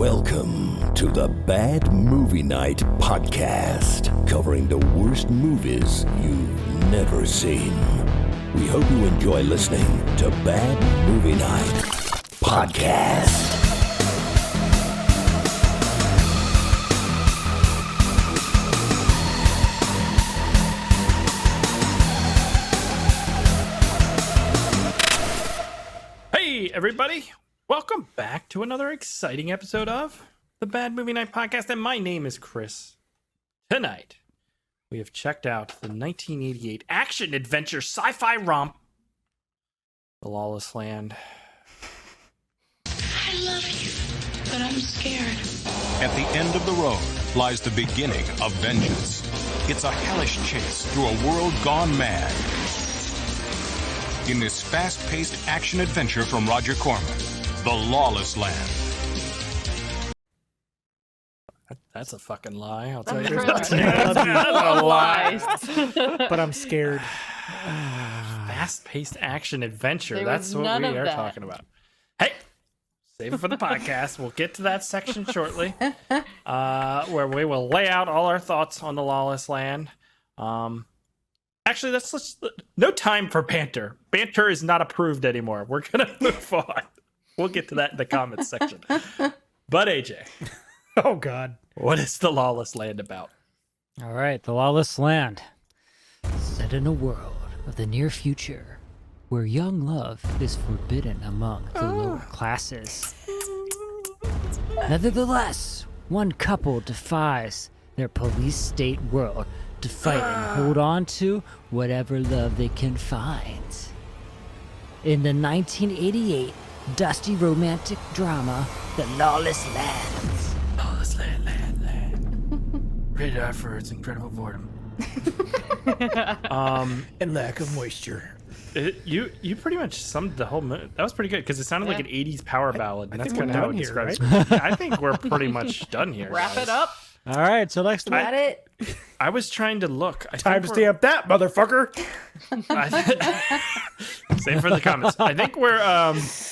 Welcome to the Bad Movie Night podcast, covering the worst movies you've never seen. We hope you enjoy listening to Bad Movie Night podcast. Hey, everybody. Welcome back to another exciting episode of the Bad Movie Night podcast, and my name is Chris. Tonight, we have checked out the 1988 action-adventure sci-fi romp, The Lawless Land. I love you, but I'm scared. At the end of the road lies the beginning of vengeance. It's a hellish chase through a world gone mad. In this fast-paced action-adventure from Roger Corman, The Lawless Land. That's a fucking lie, I'll tell you. That's a lie. But I'm scared. Fast-paced action-adventure. There That's was what none we of are that. talking about. Hey, save it for the podcast. We'll get to that section shortly, where we will lay out all our thoughts on The Lawless Land. Actually, let's no time for banter. Banter is not approved anymore. We're gonna move on. We'll get to that in the comments section. But AJ, Oh, God. what is The Lawless Land about? All right, The Lawless Land. Set in a world of the near future where young love is forbidden among the lower classes. Nevertheless, one couple defies their police state world to fight and hold on to whatever love they can find. In the 1988 dusty romantic drama, The Lawless Land. Lawless Land, land. Rated R for its incredible boredom. And lack of moisture. You pretty much summed the whole movie. That was pretty good because it sounded like an 80s power ballad, and that's think kind of we're how it done here, describes it. Yeah, I think we're pretty much done here. Wrap guys. it up. All right, so next week. Got it. I was trying to look. I think we're- Timestamp that, motherfucker. Same for the comments. I think we're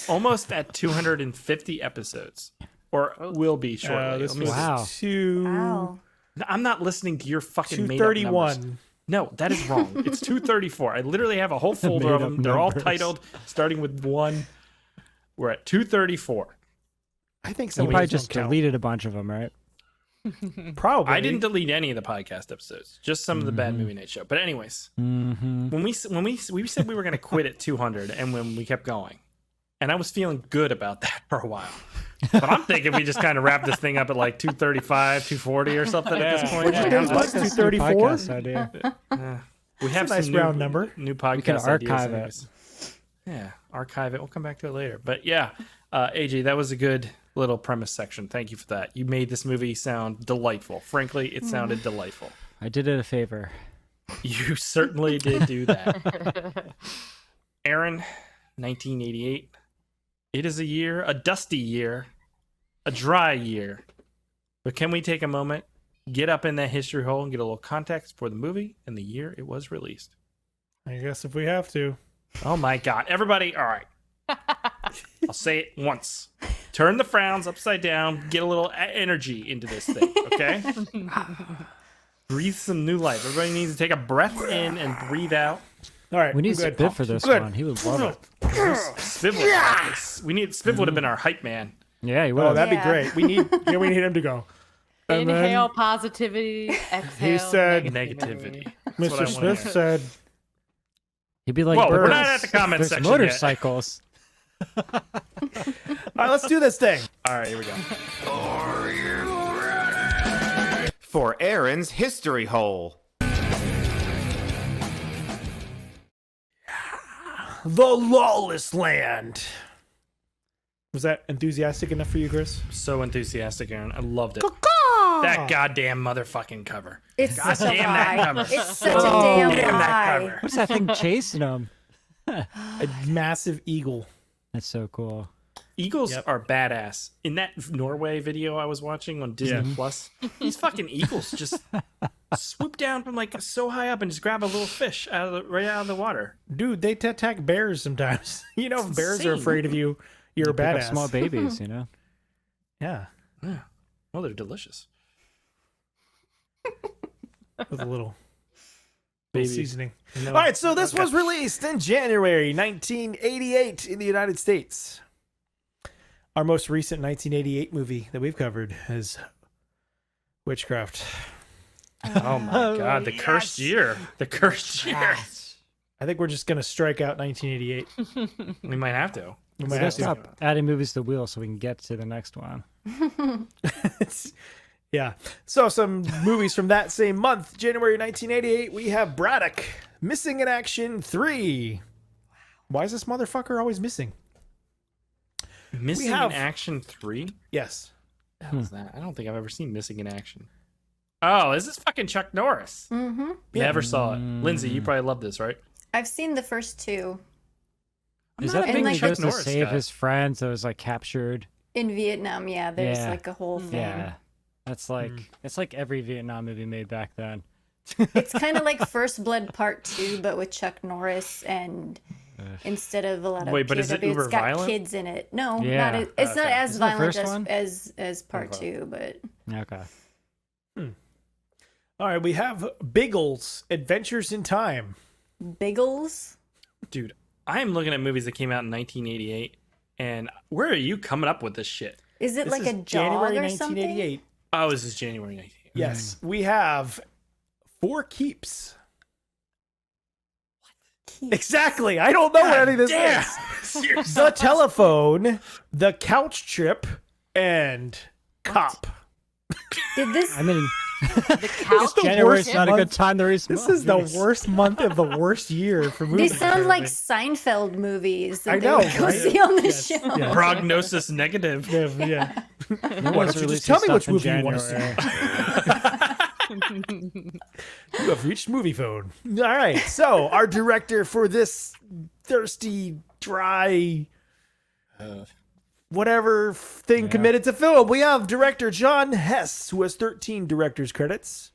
almost at 250 episodes, or will be shortly. This Let me was see. Wow. I'm not listening to your fucking made up numbers. 231. No, that is wrong. It's 234. I literally have a whole folder of Made-up them. They're all numbers. titled, starting with 1. We're at 234. I think You some probably of these just don't count. deleted a bunch of them, right? Probably. I didn't delete any of the podcast episodes, just some of the Bad Movie Night show. But anyways, when we said we were going to quit at 200, and when we kept going, and I was feeling good about that for a while. But I'm thinking we just kind of wrap this thing up at like 235, 240 or something at this point. What'd you think, Bud? 234? Podcast idea. We have a nice some round number. new podcast can archive ideas it. anyways. Yeah, archive it. We'll come back to it later. But yeah, AJ, that was a good little premise section. Thank you for that. You made this movie sound delightful. Frankly, it sounded delightful. I did it a favor. You certainly did do that. Aaron, 1988. It is a year, a dusty year, a dry year. But can we take a moment, get up in that history hole, and get a little context for the movie and the year it was released? I guess if we have to. Oh my God. Everybody, all right. I'll say it once. Turn the frowns upside down. Get a little energy into this thing, okay? Breathe some new life. Everybody needs to take a breath in and breathe out. All right. We need I'm good. Spiv for this Good. one. He would love it. Spiv would have been our hype man. Yeah, he would. Oh, that'd Yeah. be great. We need him to go. And then Inhale positivity. Exhale said- Negativity. That's what I Mr. wanna Smith hear. said, He'd be like, Whoa, we're birds. not at the comment There's section yet. motorcycles. all right, let's do this thing. All right, here we go. For Aaron's History Hole. The Lawless Land. Was that enthusiastic enough for you, Chris? So enthusiastic, Aaron. I loved it. That goddamn motherfucking cover. It's God such a damn that lie. cover. It's such a damn Damn that lie. cover. What's that thing chasing him? A massive eagle. That's so cool. Eagles are badass. In that Norway video I was watching on Disney Plus, these fucking eagles just swoop down from like so high up and just grab a little fish right out of the water. Dude, they attack bears sometimes. You know, if bears are insane. afraid of you, you're a Pick up badass. small babies, you know? Yeah. Yeah. Well, they're delicious. With a little Baby seasoning. No. All right, so this was released in January 1988 in the United States. Our most recent 1988 movie that we've covered is Witchcraft. Oh my god, the cursed year. The cursed year. I think we're just going to strike out 1988. We might have to. We We might gotta have to. stop adding movies to the wheel so we can get to the next one. Yeah. So some movies from that same month, January 1988, we have Braddock, Missing in Action 3. Why is this motherfucker always missing? Missing have- in Action 3? Yes. What the hell is that? I don't think I've ever seen Missing in Action. Oh, is this fucking Chuck Norris? Mm-hmm. Never saw it. Lindsay, you probably love this, right? I've seen the first two Is not that a thing big he Chuck goes to Norris save guy. his friends that was like captured? in Vietnam. Yeah, there's Yeah. like a whole thing. Yeah. That's like it's like every Vietnam movie made back then. It's kind of like First Blood Part 2, but with Chuck Norris, and instead of a lot of Wait, but is it POW, uber it's got violent? kids in it. No, Yeah. not it's not Okay. as Isn't the violent first one? as Part Okay. 2, but Okay. All right, we have Biggles, Adventures in Time. Biggles. Dude, I am looking at movies that came out in 1988, and where are you coming up with this shit? Is it This like is a jog January or something? 1988. Oh, this is January 1988. Yes, we have Four Keeps. Exactly. I don't know what any of this damn. is. The Telephone, The Couch Trip, and Cop. Did this? I mean, The couch. January's worst not a good month. time to release This movies. is the worst month of the worst year for movies. These sound like apparently. Seinfeld movies that I they know, would go right? see on the Yes, show. yeah. Prognosis negative. Yeah. No Why one's don't you just releasing tell me which stuff in movie you want to January. see? You have reached movie phone. All right. So our director for this thirsty, dry, whatever thing committed to film, we have director Jon Hess, who has 13 director's credits,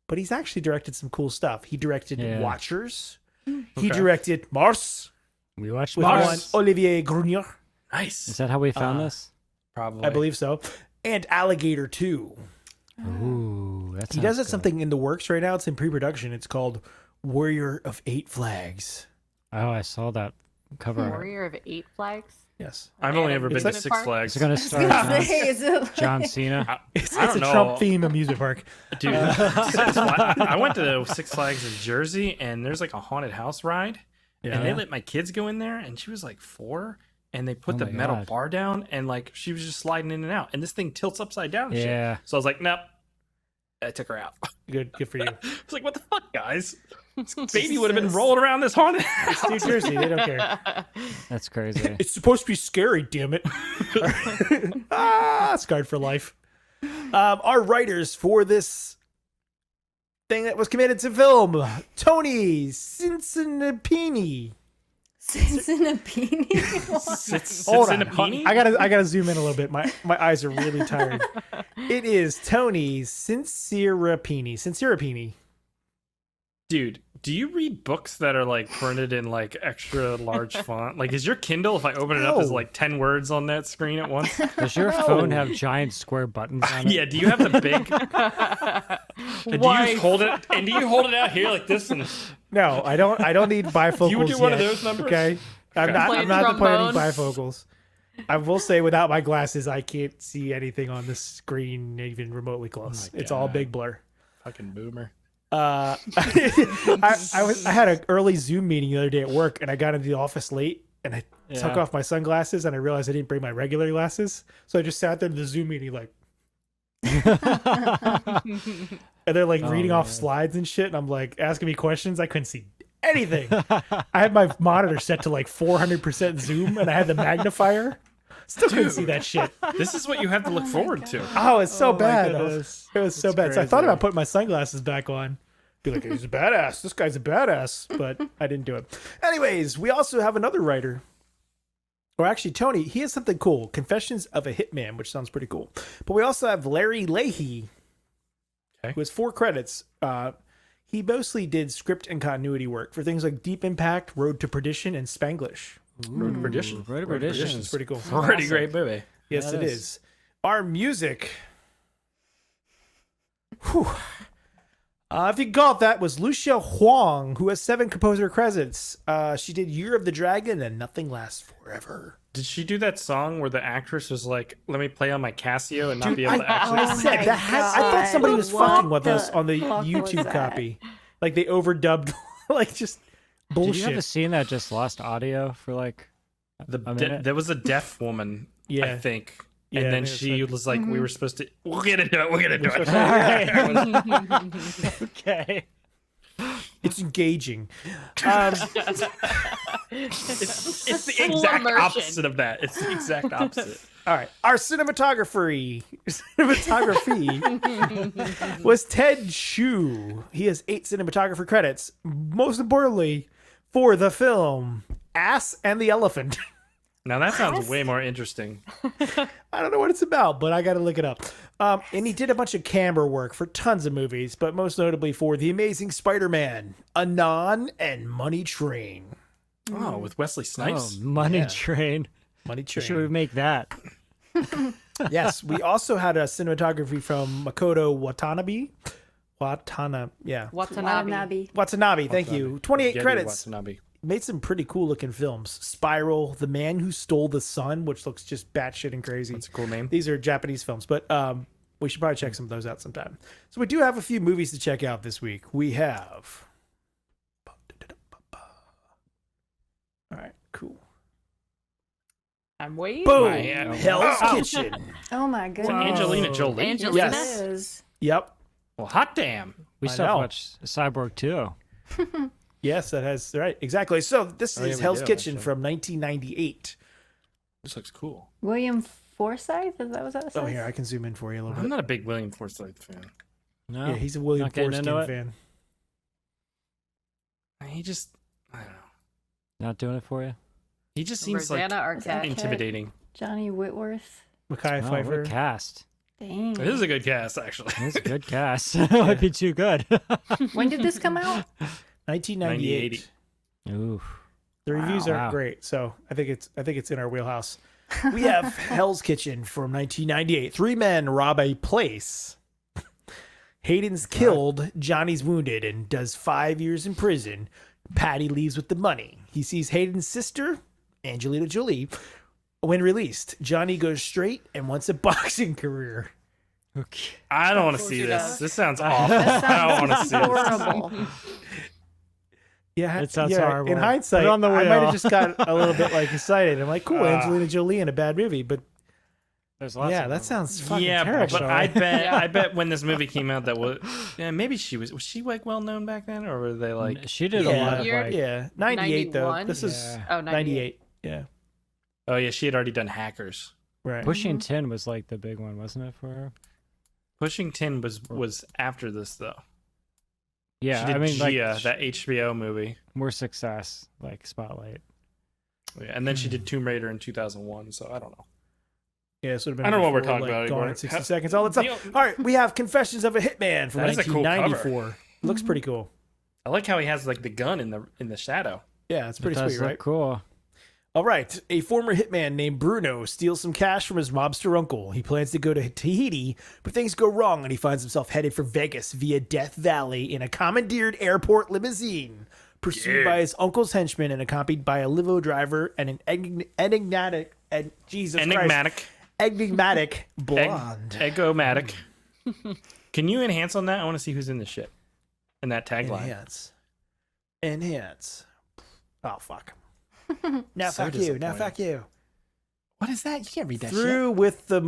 but he's actually directed some cool stuff. He directed Yeah. Watchers. He Okay. directed Mars We watched with Mars. one Olivier Grunier. Nice. Is that how we found this? Probably. I believe so. And Alligator 2. Ooh, that's He does it something in the works right now. It's in pre-production. It's called Warrior of 8 Flags. Oh, I saw that cover. art. Warrior of 8 Flags. Yes. I've only ever been to Amusement Six park? Flags. It's gonna I start was gonna John, say, is it John Cena. It's I don't a know. Trump theme amusement park. Dude, I went to Six Flags in Jersey, and there's like a haunted house ride, and they let my kids go in there, and she was like 4, and they put Oh the my metal God. bar down, and like she was just sliding in and out, and this thing tilts upside down. And Yeah. shit. So I was like, nope. I took her out. Good for you. I was like, what the fuck, guys? This baby would have been rolling around this haunted It's house. New Jersey. They don't care. That's crazy. It's supposed to be scary, damn it. Scarred for life. Our writers for this thing that was committed to film, Tony Cincinnati. Cincinnati? Sits Hold in on. a peony? I gotta zoom in a little bit. My eyes are really tired. It is Tony Cincinnati. Dude, do you read books that are like printed in like extra large font? Like, is your Kindle, if I open it up, is No. like 10 words on that screen at once? Does your phone have giant square buttons on it? Yeah, do you have the big? And do you hold it? And do you hold it out here like this? And No, I don't need bifocals. You would do one of yet, those numbers? Okay, I'm Okay. not. Play I'm not at the point of needing trombone. bifocals. I will say, without my glasses, I can't see anything on the screen even remotely close. my It's all God. big blur. fucking boomer. I had an early Zoom meeting the other day at work, and I got into the office late, and I took Yeah. off my sunglasses, and I realized I didn't bring my regular glasses, so I just sat there in the Zoom meeting like, and they're like reading off man. slides and shit, and I'm like asking me questions. I couldn't see anything. I had my monitor set to like 400% zoom, and I had the magnifier. Still couldn't see that shit. This is what you have to look forward to. Oh, it's so my bad. goodness. It was so bad. So I thought about putting my sunglasses back on. Be like, he's a badass. This guy's a badass. But I didn't do it. Anyways, we also have another writer. Or actually, Tony, he has something cool. Confessions of a Hitman, which sounds pretty cool. But we also have Larry Leahy, Okay. who has 4 credits. He mostly did script and continuity work for things like Deep Impact, Road to Perdition, and Spanglish. Road to Perdition. Road to Perdition Perdition. is pretty cool. Pretty great movie. Yes, Yeah, it it is. Our music. Whew. If you call it that, was Lucia Huang, who has 7 composer credits. She did Year of the Dragon and Nothing Lasts Forever. Did she do that song where the actress was like, "Let me play on my Casio" and not Dude, be able to actually? I said that I thought somebody was What fucking with the us on the fuck was YouTube that? copy. Like they overdubbed, like just bullshit. Did you have a scene that just lost audio for like a minute? There was a deaf woman, I Yeah. think. Yeah, And then I think she it's was like, we were supposed to, we'll get into it. Okay. It's engaging. It's the Full exact immersion. opposite of that. It's the exact opposite. All right. Our cinematography was Ted Chu. He has 8 cinematographer credits. Most importantly, for the film Ass and the Elephant. Now that sounds way more interesting. I don't know what it's about, but I got to look it up. And he did a bunch of camera work for tons of movies, but most notably for The Amazing Spider-Man, Anon, and Money Train. Oh, with Wesley Snipes. Oh, Money Yeah. Train. Money Train. Should we make that? Yes, we also had a cinematography from Makoto Watanabe. Yeah. Watanabe. Watanabe, thank you. 28 Getty credits. Watanabe. Made some pretty cool looking films. Spiral, The Man Who Stole the Sun, which looks just batshit and crazy. That's a cool name. These are Japanese films, but we should probably check some of those out sometime. So we do have a few movies to check out this week. We have. All right, cool. I'm waiting. Boom! Miami. Hell's Oh. Kitchen. Oh my goodness. Angelina Jolie. Angelina. Yes. It is. Yep. Well, hot damn. We I still know. watch Cyborg 2. Yes, that has right exactly. So this Oh, yeah, is we Hell's do, Kitchen actually. from 1998. This looks cool. William Forsythe? Is that what that says? Oh, here I can zoom in for you a little I'm bit. not a big William Forsythe fan. No. Yeah, he's a William Not getting into Forsythe it? fan. He just, I don't know. Not doing it for you? He just seems Rosanna like Arquette. intimidating. Johnny Whitworth. Mackay Oh, what Pfeiffer. a cast. Dang. This is a good cast, actually. It's a good cast. It might be too good. When did this come out? 1998. Ooh. The reviews Wow. aren't great, so I think it's in our wheelhouse. We have Hell's Kitchen from 1998. 3 men rob a place. Hayden's killed, Johnny's wounded, and does 5 years in prison. Patty leaves with the money. He sees Hayden's sister, Angelina Jolie. When released, Johnny goes straight and wants a boxing career. Okay. I don't want to course see he this. does. This sounds awful. That I don't sounds want to see this. horrible. Yeah, It sounds yeah, horrible. in hindsight, Put it on the I might wheel. have just got a little bit like excited. I'm like, cool, Angelina Jolie in a bad movie, but There's lots yeah, of that them. sounds fucking Yeah, terrible. but I bet when this movie came out, that was maybe was she like well known back then, or were they like? She did a Yeah. lot of Year? like. Yeah, 98 though. 91? This is Yeah. Oh, 98. Yeah, Oh yeah, she had already done Hackers. right. Pushing 10 was like the big one, wasn't it for her? Pushing 10 was after this though. Yeah, she did I mean, like Gia, that HBO movie. more success, like Spotlight. Yeah, and then she did Tomb Raider in 2001. So I don't know. Yeah, it would have been. I don't know what we're before, talking about Gone anymore. in 60 seconds. All the time. Neil- All right, we have Confessions of a Hitman from That is a cool cover. 1994. Looks pretty cool. I like how he has like the gun in the shadow. Yeah, it's pretty It does sweet, look right? cool. All right. A former hitman named Bruno steals some cash from his mobster uncle. He plans to go to Tahiti, but things go wrong and he finds himself headed for Vegas via Death Valley in a commandeered airport limousine, pursued by his uncle's henchmen and accompanied by a limo driver and an enigmatic blonde. Eggomatic. Can you enhance on that? I want to see who's in this shit. In that tagline. Enhance. Oh, fuck. Now So fuck you. Now disappointing. fuck you. What is that? You can't read that Through with the...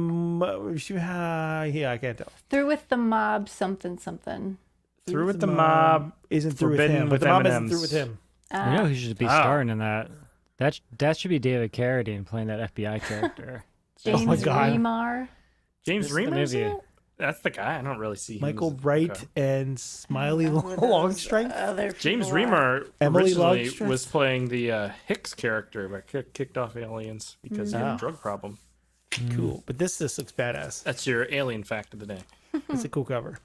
yeah, I can't tell. Through with the mob, something, something. Through with the mob. Isn't through with Forbidden him. with But the mob isn't M&Ms. through with him. I know who should be Oh. starring in that. That should be David Carradine playing that FBI character. James Oh my God. Remar. James This is the Remar? movie. That's the guy. I don't really see him. Michael as- Wright okay. and Smiley Who Longstrength. other James people are. Remar Emily originally Longstrength? was playing the Hicks character, but kicked off Aliens because he had Oh. a drug problem. Cool. But this just looks badass. That's your alien fact of the day. It's a cool cover.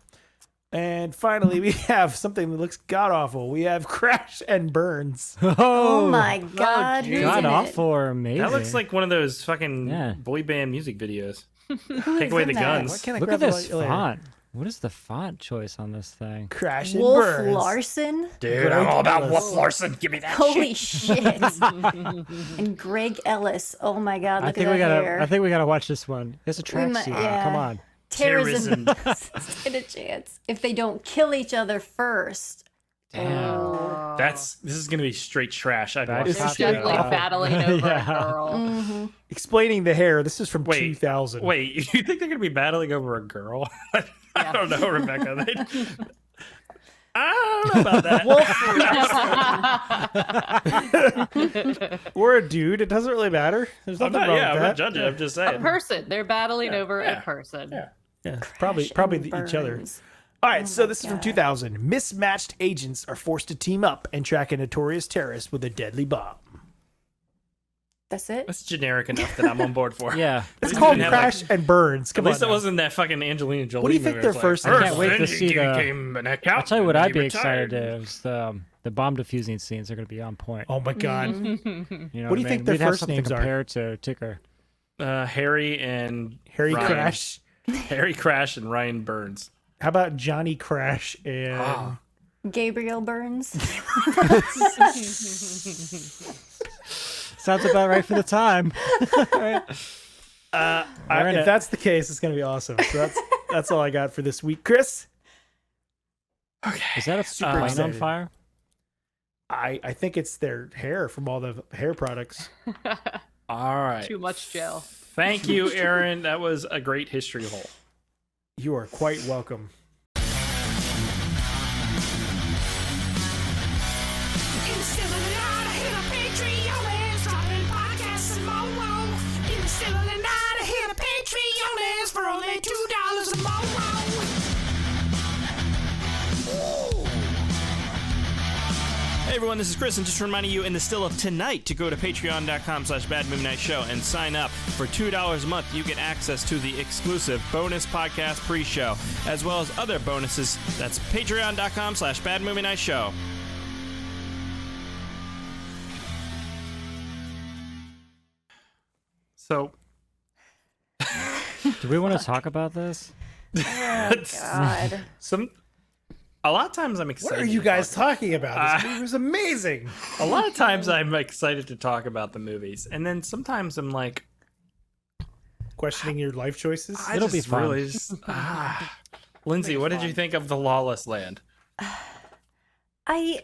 And finally, we have something that looks god awful. We have Crash and Burns. Oh my God. who's God in it? awful or amazing. That looks like one of those fucking Yeah. boy band music videos. Take away the Why guns. can't I Look grab at the this later? font. What is the font choice on this thing? Crash and Wolf burns. Larson. Dude, I'm all about Wolf Larson. Give me that Holy shit. shit. And Greg Ellis. Oh my god, I look think at we that gotta. hair. I think we gotta watch this one. It's a tracksuit. yeah. Come on. Terrorism stand a chance if they don't kill each other first. Damn. This is gonna be straight trash. I'd That watch is this definitely shit. Definitely battling over Yeah. a girl. Mm-hmm. Explaining the hair. This is from Wait, 2000. Wait, you think they're gonna be battling over a girl? I don't know, Rebecca. I don't know about that. Or a dude. It doesn't really matter. There's I'm nothing not, wrong I'm with not that. judging. I'm just A saying. person. They're battling over Yeah. a person. Yeah. Yeah, probably Crash and each other. burns. All right, so my this is from God. 2000. Mismatched agents are forced to team up and track a notorious terrorist with a deadly bomb. That's it. That's generic enough that I'm on board for. Yeah. It's least called we didn't have, Crash and Burns. At Come least on it now. wasn't that fucking Angelina Jolie. What do you think movie. their It's like, first I can't name wait to "First, see he the- became an I'll accountant, tell you what and I'd he be retired." excited is the bomb defusing scenes are going to be on point. Oh my god. You know What do you I mean? think their We'd have first something names to are? compare to Ticker. Harry and Harry Ryan. Crash. Harry Crash and Ryan Burns. How about Johnny Crash and Gabriel Burns. Sounds about right for the time. if that's the case, it's gonna be awesome. So that's all I got for this week. Chris, Is that a Super plane on excited. fire? I think it's their hair from all the hair products. All right. Too much gel. Thank you, Aaron. That was a great history hole. You are quite welcome. Hey everyone, this is Chris, and just reminding you in the still of tonight to go to patreon.com/badmovienightshow and sign up. For $2 a month, you get access to the exclusive bonus podcast pre-show, as well as other bonuses. That's patreon.com/badmovienightshow. So, Do we want to talk about this? Oh god. a lot of times I'm excited. What are you to guys talk talking about? This movie was amazing. A lot of times I'm excited to talk about the movies, and then sometimes I'm like, Questioning your life choices. It'll be fun. really just, Lindsay, what did you think of the Lawless Land? I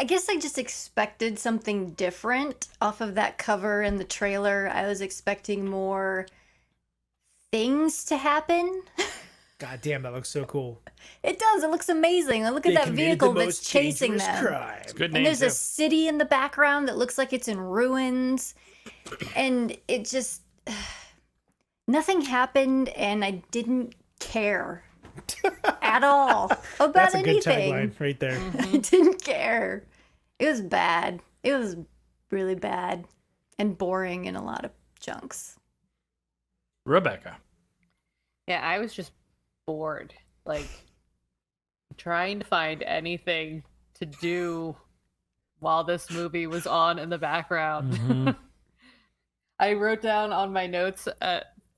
guess I just expected something different off of that cover and the trailer. I was expecting more things to happen. God damn, that looks so cool. It does. It looks amazing. Look at that vehicle that's chasing them. Crime. It's a good name, And there's too. a city in the background that looks like it's in ruins. And it just nothing happened, and I didn't care at all about That's a anything. good tagline right there. I didn't care. It was bad. It was really bad and boring in a lot of chunks. Rebecca. Yeah, I was just bored. Like, trying to find anything to do while this movie was on in the background. Mhm. I wrote down on my notes,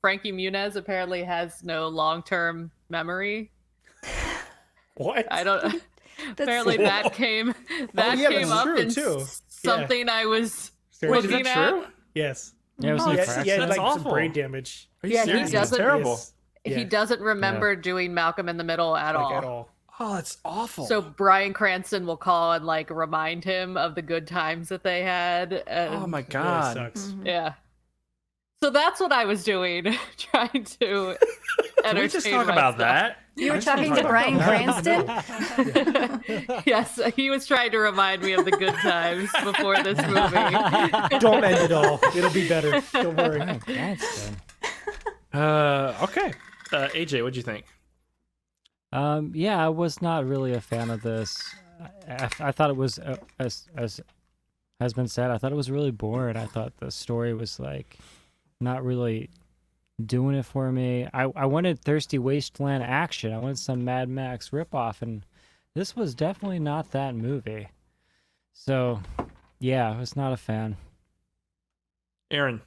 Frankie Muniz apparently has no long-term memory. What? I don't. Apparently, that came yeah, that's up true, in too. something I was Wait, Wait, is looking that at. true? Yes. Yeah, it was Oh, like Yes, cracks. he had That's like awful. some brain damage. Are you Yeah, he serious? doesn't- It's terrible. Yes. He Yeah. doesn't remember doing Malcolm in the Middle at Like all. at all. Oh, that's awful. So Bryan Cranston will call and like remind him of the good times that they had. And, oh my It really god. sucks. Yeah. So that's what I was doing, trying to Can we just entertain talk about myself. that? You were I just wanna talking talk to about Bryan Cranston? Yes, he was trying to remind me of the good times before this movie. Don't end it all. It'll be better. Don't worry. Oh, that's good. Okay. AJ, what'd you think? Yeah, I was not really a fan of this. I thought it was, as has been said, I thought it was really boring. I thought the story was like not really doing it for me. I wanted Thirsty Wasteland action. I wanted some Mad Max ripoff, and this was definitely not that movie. So, yeah, I was not a fan. Aaron.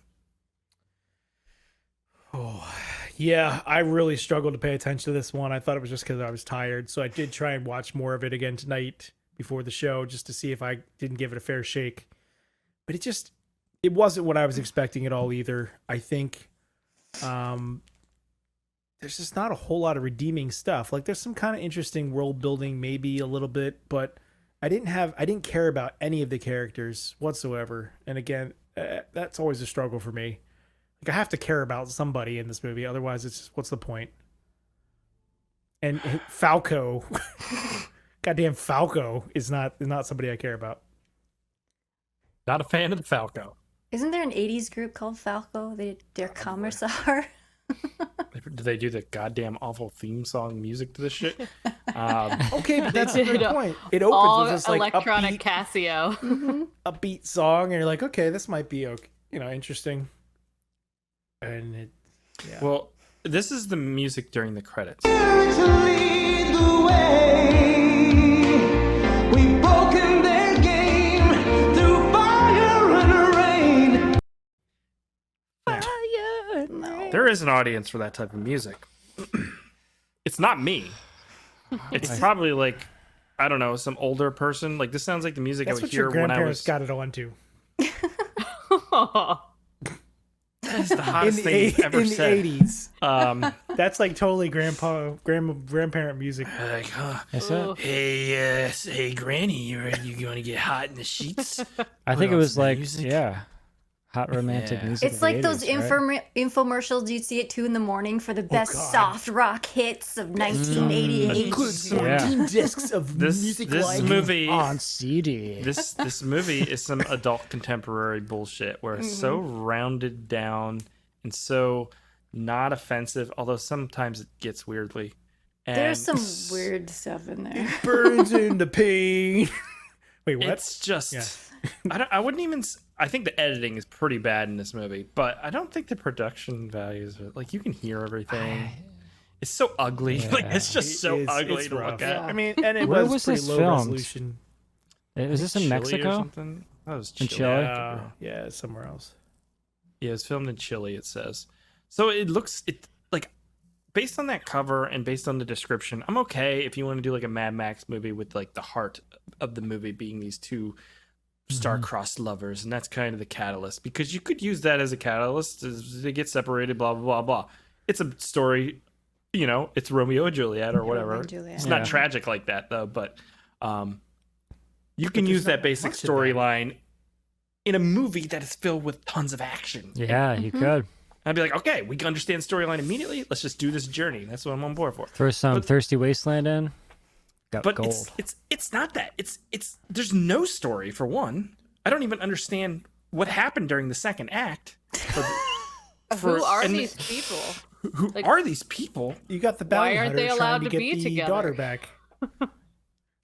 Yeah, I really struggled to pay attention to this one. I thought it was just because I was tired. So I did try and watch more of it again tonight before the show just to see if I didn't give it a fair shake. But it wasn't what I was expecting at all either. I think there's just not a whole lot of redeeming stuff. Like there's some kind of interesting world building, maybe a little bit, but I didn't care about any of the characters whatsoever. And again, that's always a struggle for me. Like I have to care about somebody in this movie, otherwise it's just, what's the point? And Falco, goddamn Falco is not somebody I care about. Not a fan of the Falco. Isn't there an 80s group called Falco? Their Commissar? Do they do the goddamn awful theme song music to this shit? Okay, but that's a did good point. It All opens with this like electronic Casio. upbeat song, and you're like, okay, this might be okay, interesting. And Well, this is the music during the credits. There is an audience for that type of music. It's not me. It's probably like, I don't know, some older person. Like this sounds like the music that's I would what your hear when I grandparents was. got it on to. That is the hottest thing you've ever said. The 80s. That's like totally grandparent music. Like, Is it? hey, Granny, you going to get hot in the sheets? I think it was like, music? hot romantic Yeah. music. It's of the like 80s, those right? infomercials you'd see at 2 a.m. for the best God. soft rock hits of 1988. Includes Yeah. 14 discs of This music this like movie on CD. this movie is some adult contemporary bullshit where it's so rounded down and so not offensive, although sometimes it gets weirdly. And There's some weird stuff in there. burns into pain. Wait, what? It's just Yeah. I wouldn't even. I think the editing is pretty bad in this movie, but I don't think the production values are, like you can hear everything. It's so ugly. Like it's just so ugly to rough. look at. I mean, and it Where was was pretty this low filmed? resolution. Was this in Chile or Mexico? something? That was In Chile. Chile? Yeah, somewhere else. Yeah, it was filmed in Chile, it says. So it looks like based on that cover and based on the description, I'm okay if you want to do like a Mad Max movie with like the heart of the movie being these two star-crossed lovers, and that's kind of the catalyst, because you could use that as a catalyst as they get separated, blah blah blah blah. It's a story, it's Romeo and Juliet or whatever. and Juliet. It's Yeah. not tragic like that though, but you can there's use that not basic much of that. storyline in a movie that is filled with tons of action. Yeah, you could. I'd be like, okay, we can understand storyline immediately. Let's just do this journey. That's what I'm on board for. Throw some But- Thirsty Wasteland in. Got But gold. it's not that. It's there's no story for one. I don't even understand what happened during the second act. Who are and these people? Who Like- are these people? You got the Why bounty aren't hunter they trying allowed to to get be the together? daughter back.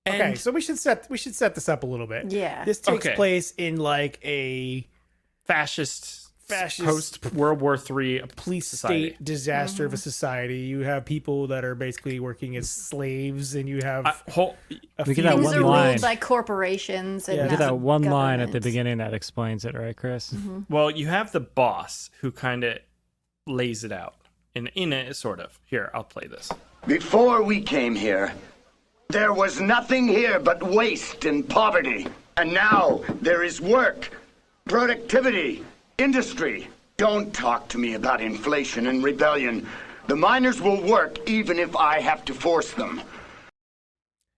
And Okay, so we should set this up a little bit. Yeah. This takes Okay. place in like a fascist Fascist post World War III police society. state disaster of a society. You have people that are basically working as slaves, and you have We get that Things one are line. ruled by corporations. And Yeah. We get not that one line at the governments. beginning that explains it, right, Chris? Well, you have the boss who kind of lays it out in a sort of. Here, I'll play this. Before we came here, there was nothing here but waste and poverty. And now there is work, productivity, industry. Don't talk to me about inflation and rebellion. The miners will work even if I have to force them.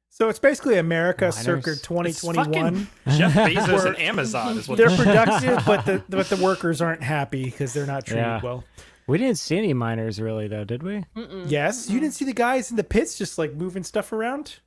so it's basically America Miners. circa It's 2021. fucking Jeff Bezos and Amazon is what They're productive, but the workers aren't happy because they're not treated Yeah. well. We didn't see any miners really, though, did we? Yes, you didn't see the guys in the pits just like moving stuff around.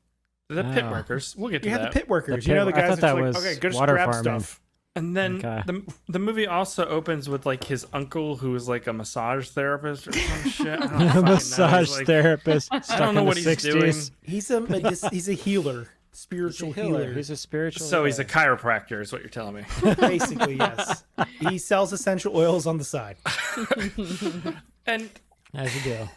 the pit Oh. workers. We'll get to You had that. the pit workers. The You know the pit- I guys thought that's that like, was okay, go just water grab farming. stuff. And then Okay. the movie also opens with like his uncle who is like a massage therapist or some shit. I don't fucking know. Massage He's like- therapist. Stuck don't know in what the he's 60s. He's a healer, spiritual healer. He's a spiritual. So he's a healer. chiropractor, is what you're telling me. Basically, yes. He sells essential oils on the side. And As you do.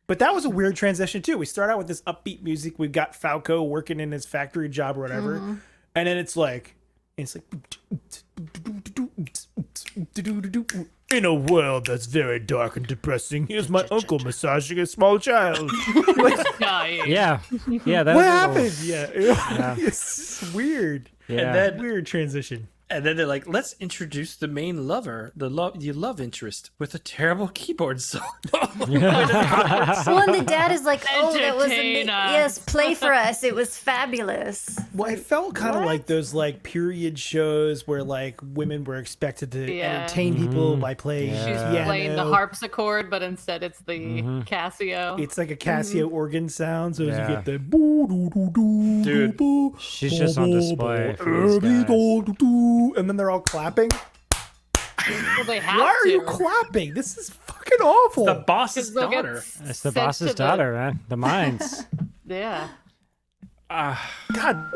But that was a weird transition too. We start out with this upbeat music. We've got Falco working in his factory job or whatever, and then it's like, In a world that's very dark and depressing, here's my uncle massaging a small child. Yeah. Yeah. That What was a little- happened? Yeah. It's weird. Yeah. And then Weird transition. And then they're like, let's introduce the main lover, the love interest, with a terrible keyboard solo. Well, and the dad is like, "Oh, that was Entertain us." yes, play for us. It was fabulous." Well, it felt kind of like those like period shows where like women were expected to Yeah. entertain people by playing She's piano. playing the harpsichord, but instead it's the Casio. It's like a Casio organ sound, so Yeah. you get the boo doo doo doo. Dude, boo, She's just on boo, display boo, for these boo, guys. doo, doo, and then they're all clapping. Well, they have Why are you to. clapping? This is fucking awful. the boss's 'Cause they'll get daughter. It's the sent boss's to the- daughter, man. The minds. Yeah. God.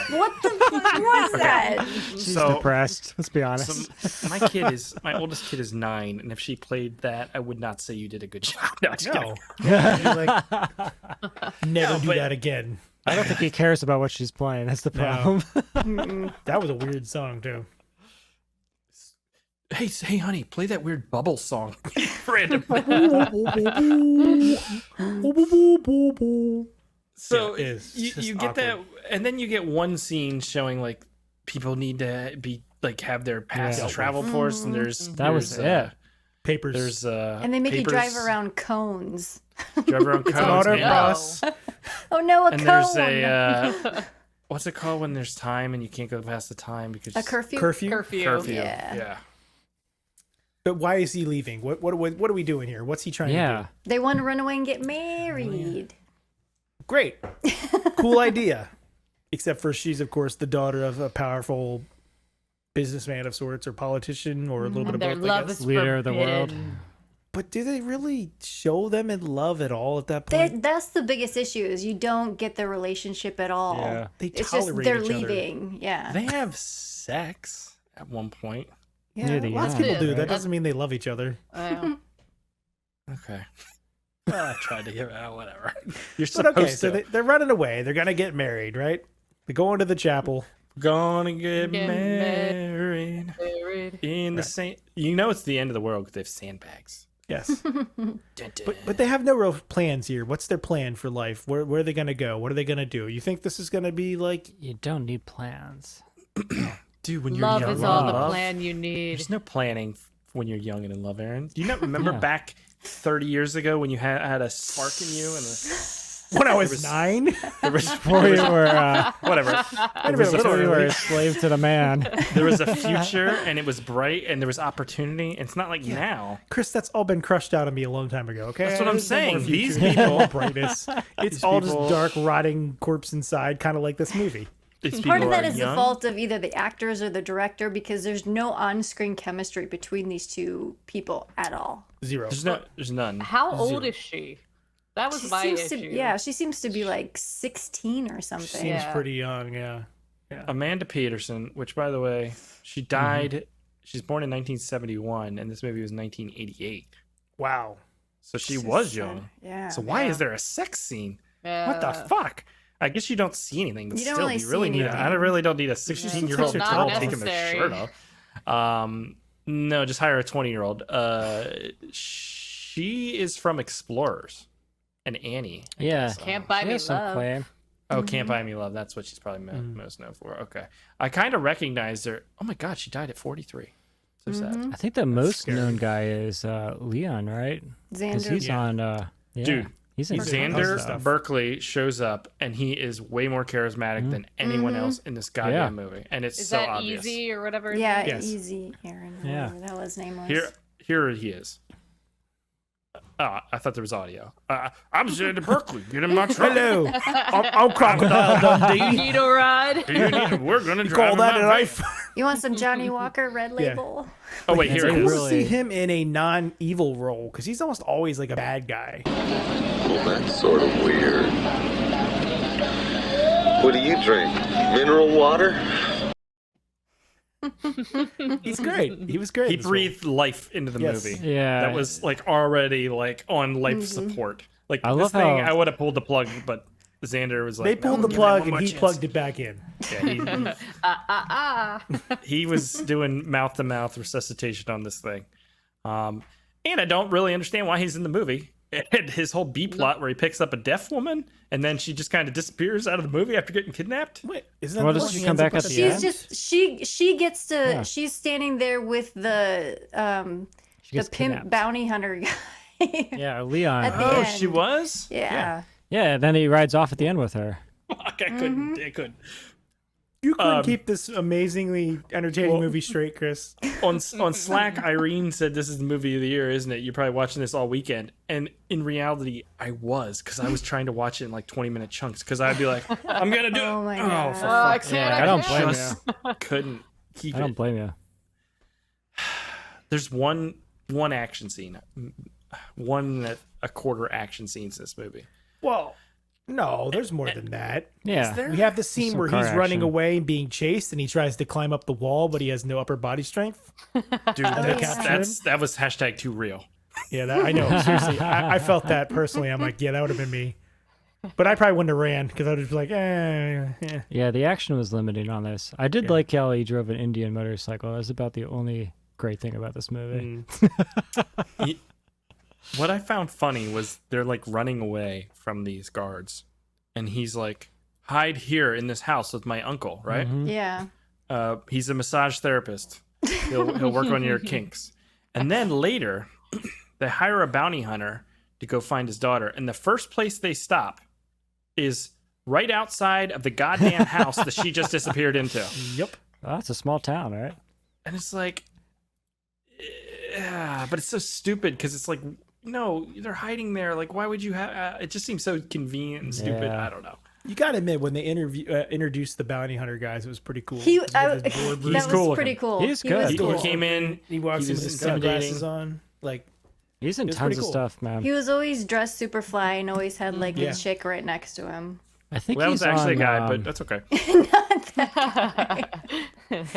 What the fuck was that? She's So- depressed. Let's be honest. So my oldest kid is 9, and if she played that, I would not say you did a good job. No, just No. kidding. You're like, never do but- that again. I don't think he cares about what she's playing. That's the problem. That was a weird song too. Hey, honey, play that weird bubble song. Random. So Yeah, it's you just get that, awkward. and then you get one scene showing like people need to be like have their pass Yeah. and travel force, and there's That was it. Papers. There's And they make you drive papers, around cones. drive around It's an cones, auto man. cross. Oh no, a And cone. there's a what's it called when there's time and you can't go past the time because a curfew. Curfew. curfew. Yeah. Yeah. But why is he leaving? What are we doing here? What's he trying to Yeah. do? They want to run away and get married. Great. Cool idea. Except for she's, of course, the daughter of a powerful businessman of sorts or politician or a little bit of Their both, I love guess. is Leader of the world. forbidden. But do they really show them in love at all at that point? That's the biggest issue is you don't get their relationship at all. Yeah. They It's just tolerate they're each other. leaving. Yeah. They have sex at one point. Yeah. the Lots of end, people do. right? That doesn't mean they love each other. Okay. Well, I tried to give it out. Whatever. You're But supposed okay, so to. they're running away. They're gonna get married, right? They go into the chapel. Gonna get Get married Married. in the sand. You know it's the end of the world because they have sandbags. Yes, Dun, dun. but they have no real plans here. What's their plan for life? Where are they gonna go? What are they gonna do? You think this is gonna be like? You don't need plans. Dude, when you're Love young is and all in the love, plan you need. there's no planning when you're young and in love, Aaron. Do you not remember Yeah. back 30 years ago when you had a spark in you and When I was was- 9? there was Before you were, whatever. There was, before you were a, a slave to the man. there was a future and it was bright and there was opportunity. It's not like now. Chris, that's all been crushed out of me a long time ago. Okay, That's what I'm There's no more saying. These future, no more people- brightness. It's These all people- just dark, rotting corpse inside, kind of like this movie. These Part of people that are is young. the fault of either the actors or the director because there's no on-screen chemistry between these two people at all. Zero. There's none. How old is she? That was She my seems issue. to, yeah, she seems to be like 16 or She something. seems Yeah. pretty young. Yeah. Amanda Peterson, which by the way, she died. She's born in 1971, and this movie was 1988. Wow. So she It's was just young. Yeah. So why Yeah. is there a sex scene? Yeah. What the fuck? I guess you don't see anything, but You don't still, really you really see need. I anything. really don't need a 16-year-old Not girl taking their necessary. shirt off. No, just hire a 20-year-old. She is from Explorers, and Annie. I Yeah. guess. Can't buy She me has some love. claim. Oh, Can't Buy Me Love. That's what she's probably most known for. Okay, I kind of recognized her. Oh my god, she died at 43. So sad. I think the most scary. known guy is Leon, right? Because Xander. he's Yeah. on. Yeah, Dude, he's in he's in tons of Xander stuff. Berkeley shows up, and he is way more charismatic than anyone else in this goddamn movie, and it's Is so that obvious. easy or whatever? Yeah, Yes. easy, Aaron. Yeah. Whatever that was name was. Here he is. I thought there was audio. I'm Xander Berkeley. Get in my truck. Hello. I'm Crocodile Dundee. Need a ride? We're gonna drive. Call in that my an van. iPhone. You want some Johnny Walker Red Yeah. Label? Oh wait, here It's it cool is. to Really- see him in a non-evil role because he's almost always like a bad guy. Well, that's sort of weird. What do you drink? Mineral water? He's great. He was great. He in this breathed life into the Yes. movie. Yeah. That was like already like on life support. Like I this love thing, how- I would have pulled the plug, but Xander was role. like, They pulled "No, the give it one plug and more he chance." plugged it back in. Yeah, he was doing mouth to mouth resuscitation on this thing. And I don't really understand why he's in the movie. And his whole B plot where he picks up a deaf woman and then she just kind of disappears out of the movie after getting kidnapped. Wait, isn't that Well, the does one she he come ends up back at with the the end? She's just she gets to Yeah. she's standing there with the She gets pimp kidnapped. bounty hunter guy. Yeah, Leon. At the Oh, end. she was? Yeah. Yeah, then he rides off at the end with her. Fuck, I couldn't. I couldn't. You couldn't keep this amazingly entertaining movie straight, Chris. On Slack, Irene said this is the movie of the year, isn't it? You're probably watching this all weekend. And in reality, I was, because I was trying to watch it in like 20-minute chunks. Because I'd be like, I'm going to do it. Oh my Oh, God. for I fuck's can't. I don't blame just couldn't keep I don't it. blame you. There's one action scene, a quarter action scenes in this movie. Well, no, there's more than that. Yeah. We have the scene some where car he's running action. away and being chased, and he tries to climb up the wall, but he has no upper body strength. Dude, yeah. that was hashtag too real. Yeah, that, I know. Seriously, I felt that personally. I'm like, yeah, that would have been me. But I probably wouldn't have ran because I would have been like, eh. Yeah, the action was limited on this. I did like how he drove an Indian motorcycle. That's about the only great thing about this movie. What I found funny was they're like running away from these guards, and he's like, hide here in this house with my uncle, right? Yeah. He's a massage therapist. He'll work on your kinks. And then later, they hire a bounty hunter to go find his daughter, and the first place they stop is right outside of the goddamn house that she just disappeared into. Yep. Oh, it's a small town, right? And it's like, yeah, but it's so stupid because it's like, no, they're hiding there. Like, why would you have? It just seems so convenient and stupid. Yeah. I don't know. You got to admit, when they introduced the bounty hunter guys, it was pretty cool. He With his board that boots. was cool pretty looking. cool. He's He good. was He cool. came in. He walks he in was with his intimidating. sunglasses on. Like, He's in It was tons pretty of cool. stuff, man. He was always dressed super fly and always had like Yeah. a chick right next to him. I think Well, that he's was actually on, a guy, but that's okay.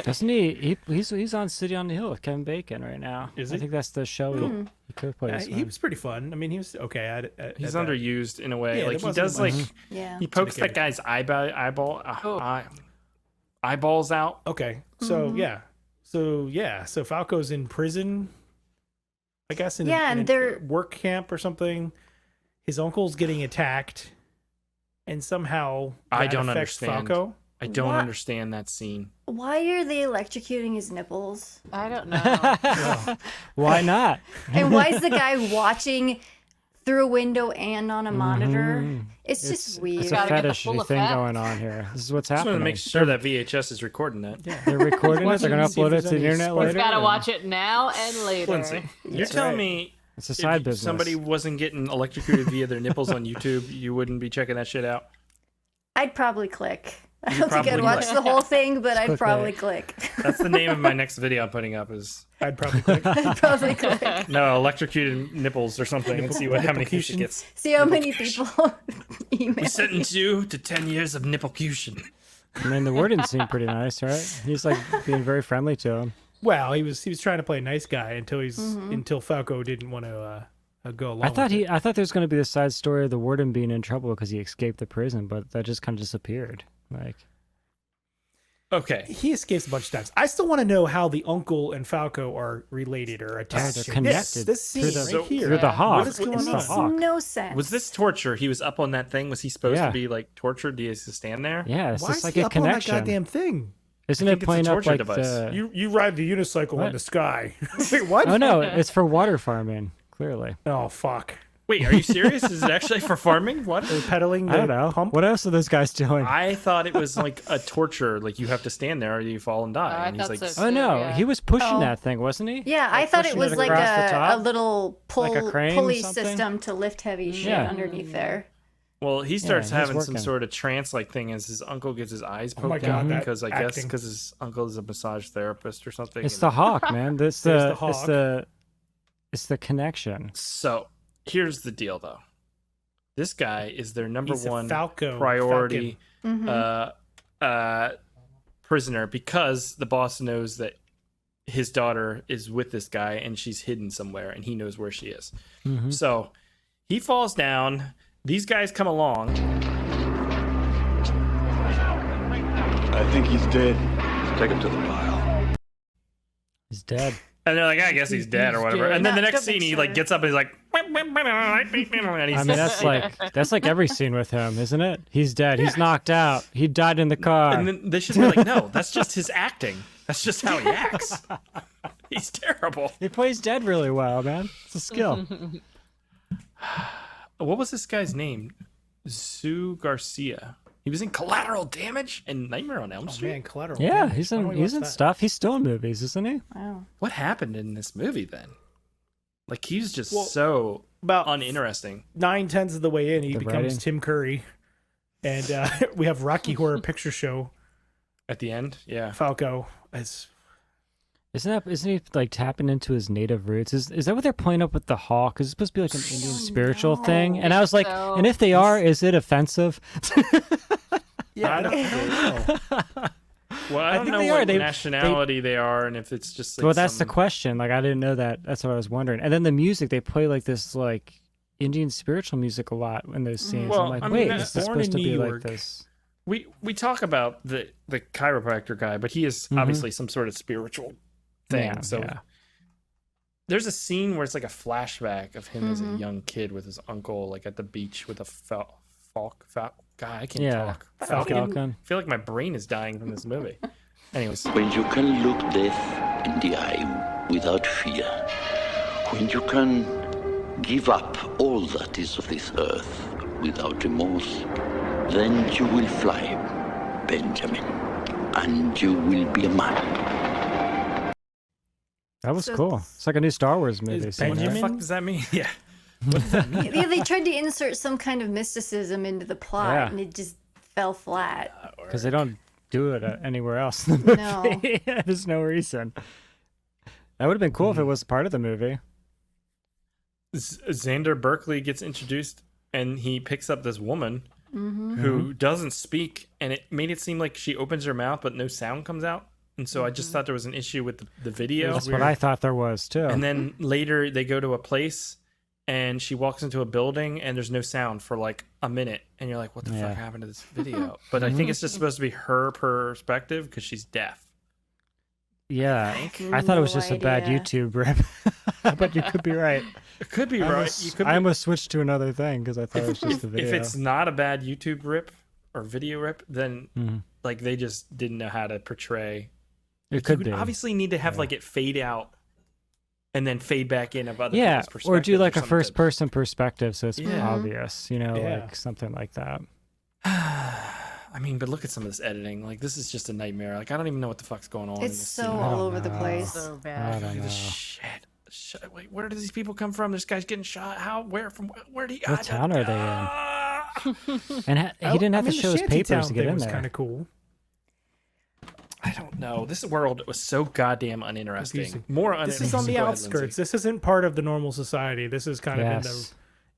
doesn't he? He's on City on the Hill with Kevin Bacon right now. Is I he? think that's the show he could play. he was pretty fun. I mean, he was okay at He's that. underused in a way. Yeah, like there he does, wasn't like much. Yeah. he pokes that Syndicated. guy's eyeballs out. Okay, so so Falco's in prison, I guess. In Yeah, in and they're- work camp or something. His uncle's getting attacked, and somehow I that don't affects understand. Falco. I don't What? understand that scene. Why are they electrocuting his nipples? I don't know. Why not? And why is the guy watching through a window and on a monitor? It's just weird. It's a Gotta get the fetish full thing effect. going on here. This is what's Just want happening. to make sure that VHS is recording that. They're recording it. They're going to See if upload it there's to the any internet spoilers. later. Gotta and watch it now and later. Lindsay, you're That's telling right. me It's a side if business. somebody wasn't getting electrocuted via their nipples on YouTube, you wouldn't be checking that shit out? I'd probably click. I You don't think I'd probably watch would. the whole thing, but I'd click probably it. click. That's the name of my next video I'm putting up is I'd probably click. I'd probably click. no electrocuted nipples or something and see how many hits it gets. See how many people email. We sentence you to 10 years of nipplecution. I mean, the wording seemed pretty nice, right? He's like being very friendly to him. Well, he was trying to play a nice guy until Mm-hmm. until Falco didn't want to go along. I thought with it. I thought there was going to be this side story of the warden being in trouble because he escaped the prison, but that just kind of disappeared. Like, Okay. He escapes a bunch of times. I still want to know how the uncle and Falco are related or attached. they're This connected scene through the- right here. through the hawk. What is going It's the on? hawk. No sense. Was this torture? He was up on that thing. Was he supposed Yeah. to be like tortured? He has to stand there? yeah, it's Why just is like he a up connection. on that goddamn thing? Isn't I it think it's a playing up torture like device. the? You ride the unicycle What? in the sky. Wait, what? Oh no, it's for water farming. Clearly, Oh fuck! Wait, are you serious? Is it actually for farming? What? They're pedaling the I don't know. pump. What else are those guys doing? I thought it was like a torture. Like you have to stand there or you fall and die. I and he's thought like, so. Oh no, Yeah. he was pushing Oh. that thing, wasn't he? Yeah, I Like thought it pushing was like across the a top? little Like a crane or pulley something? system to lift heavy shit Yeah. underneath there. well, he starts he's having some working. sort of trance-like thing as his uncle gets his eyes poked my God, out that because I guess acting. because his uncle is a massage therapist or something. It's and- the hawk, man. It's There's the, the hawk. it's the connection. So here's the deal, though. This guy is their number He's a one Falco priority Mhm. uh prisoner because the boss knows that his daughter is with this guy and she's hidden somewhere and he knows where she is. So he falls down. These guys come along. I think he's dead. Take him to the pile. He's dead. And they're like, I guess he's dead or whatever. And then the next scene, he like gets up and he's like, and he's I mean, that's like every scene with him, isn't it? He's dead. He's knocked out. He died in the car. And then they should be like, no, that's just his acting. That's just how he acts. He's terrible. He plays dead really well, man. It's a skill. What was this guy's name? Sue Garcia. He was in Collateral Damage and Nightmare on Elm Street. Man, Collateral. Yeah, Damage. he's Why don't we in watch that? stuff. He's still in movies, isn't he? Wow. What happened in this movie then? Like he's just Well, so about uninteresting. 9/10 of the way in, he The becomes writing. Tim Curry, and we have Rocky Horror Picture Show At the end, yeah. Falco as Isn't he like tapping into his native roots? Is that what they're playing up with the hawk? Is it supposed to be like an Indian spiritual thing? And I was like, So- and if they are, is it offensive? yeah. I don't know. Well, I don't think know they what are. They- nationality they are, and if it's just like Well, that's the some- question. Like, I didn't know that. That's what I was wondering. And then the music, they play like this like Indian spiritual music a lot in those scenes. Well, I'm like, I mean, wait, that's is this born in supposed to be New like York. this? We talk about the chiropractor guy, but he is obviously some sort of spiritual thing. Yeah, so yeah. there's a scene where it's like a flashback of him as a young kid with his uncle, like at the beach with a falcon. God, I can't Yeah, talk. Falcon. I feel like my brain is dying from this movie. Anyways, When you can look death in the eye without fear, when you can give up all that is of this earth without remorse, then you will fly, Benjamin, and you will be a man. That was So- cool. It's like a new Star Wars movie. Is seeing what the that. Benjamin? fuck does that mean? Yeah. Yeah, they tried to insert some kind of mysticism into the plot, Yeah. and it just fell flat. Because they don't do it anywhere else in the No. movie. There's no reason. That would have been cool if it was part of the movie. Xander Berkeley gets introduced, and he picks up this woman who doesn't speak, and it made it seem like she opens her mouth, but no sound comes out. And so I just thought there was an issue with the video. That's what I thought there was too. And then later they go to a place and she walks into a building and there's no sound for like a minute. And you're like, what the Yeah. fuck happened to this video? But I think it's just supposed to be her perspective because she's deaf. Yeah, I thought it was No just a bad idea. YouTube rip. But you could be right. It could be right. You could I be, almost switched to another thing because I thought it was just a video. if it's not a bad YouTube rip or video rip, then like they just didn't know how to portray. It You could would be. obviously need to have like it fade out and then fade back in of other Yeah, people's or do perspectives like a something. first person perspective so it's Yeah. obvious, you know, Yeah. like something like that. I mean, but look at some of this editing. Like, this is just a nightmare. Like, I don't even know what the fuck's going on. in It's this so scene. all over the place. So I bad. don't Look at know. this shit. Wait, where do these people come from? This guy's getting shot. How? Where? From? Where do you? What town are they in? And he didn't have to show his the papers Shantytown to get thing in was there. kind of cool. I don't know. This world was so goddamn uninteresting. Confusing. More This uninteresting. is on the Go ahead, outskirts. Lindsay. This isn't part of the normal society. This is kind of Yes.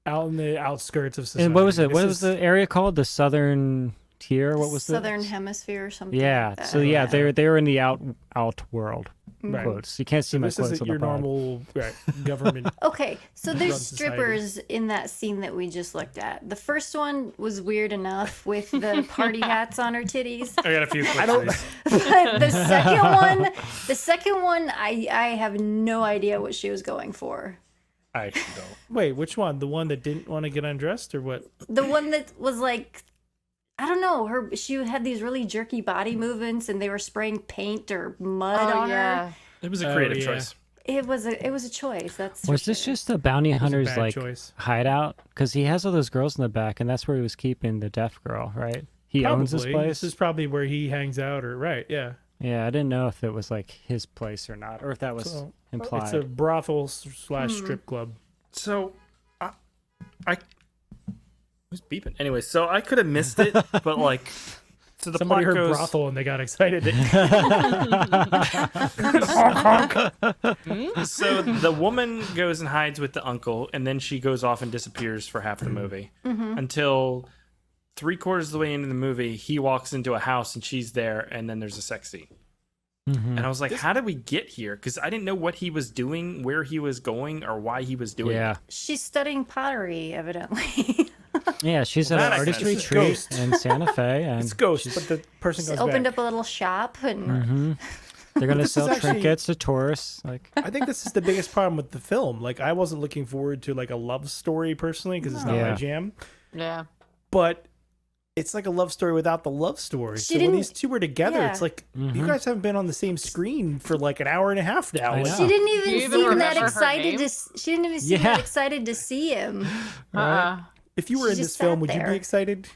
out in the outskirts of society. And what was it? This What is- was the area called? The Southern Tier? What was Southern it? Hemisphere or something. Yeah. like that. So yeah, they were in the out world. Right. Quotes. You can't see So my this quotes isn't on the your pod. normal government. Okay, so there's Run society. strippers in that scene that we just looked at. The first one was weird enough with the party hats on her titties. I got a few clips of these. But the second one, I have no idea what she was going for. I actually don't. Wait, which one? The one that didn't want to get undressed, or what? The one that was like, I don't know, she had these really jerky body movements, and they were spraying paint or mud Oh on yeah. her. It was a Oh, creative yeah. choice. It was a choice. That's for Was this sure. just the bounty hunter's bad like choice. hideout? Because he has all those girls in the back, and that's where he was keeping the deaf girl, right? He owns this Probably. place. This is probably where he hangs out, or right? Yeah. Yeah, I didn't know if it was like his place or not, or if that was So, implied. It's a brothel / strip club. So, I who's beeping? Anyway, so I could have missed it, but like, so the Somebody plot heard goes. brothel and they got excited. So the woman goes and hides with the uncle, and then she goes off and disappears for half the movie until 3/4 of the way into the movie, he walks into a house and she's there, and then there's a sex scene. And I was like, how did we get here? Because I didn't know what he was doing, where he was going, or why he was doing it. She's studying pottery, evidently. Yeah, she's at an artist retreat in Santa Fe. And it's Ghost, but the person She's goes opened back. up a little shop, and they're going to This sell is actually- trinkets to tourists. Like, I think this is the biggest problem with the film. Like, I wasn't looking forward to like a love story personally because it's not my jam. Yeah. But it's like a love story without the love story. She So when didn't- these two were together, yeah. it's like you guys haven't been on the same screen for like an hour and a half now. I Like, know. she didn't Do you even even seem that remember her excited name? to. She didn't even seem that excited to see him. if you were She in this just film, sat would you there. be excited?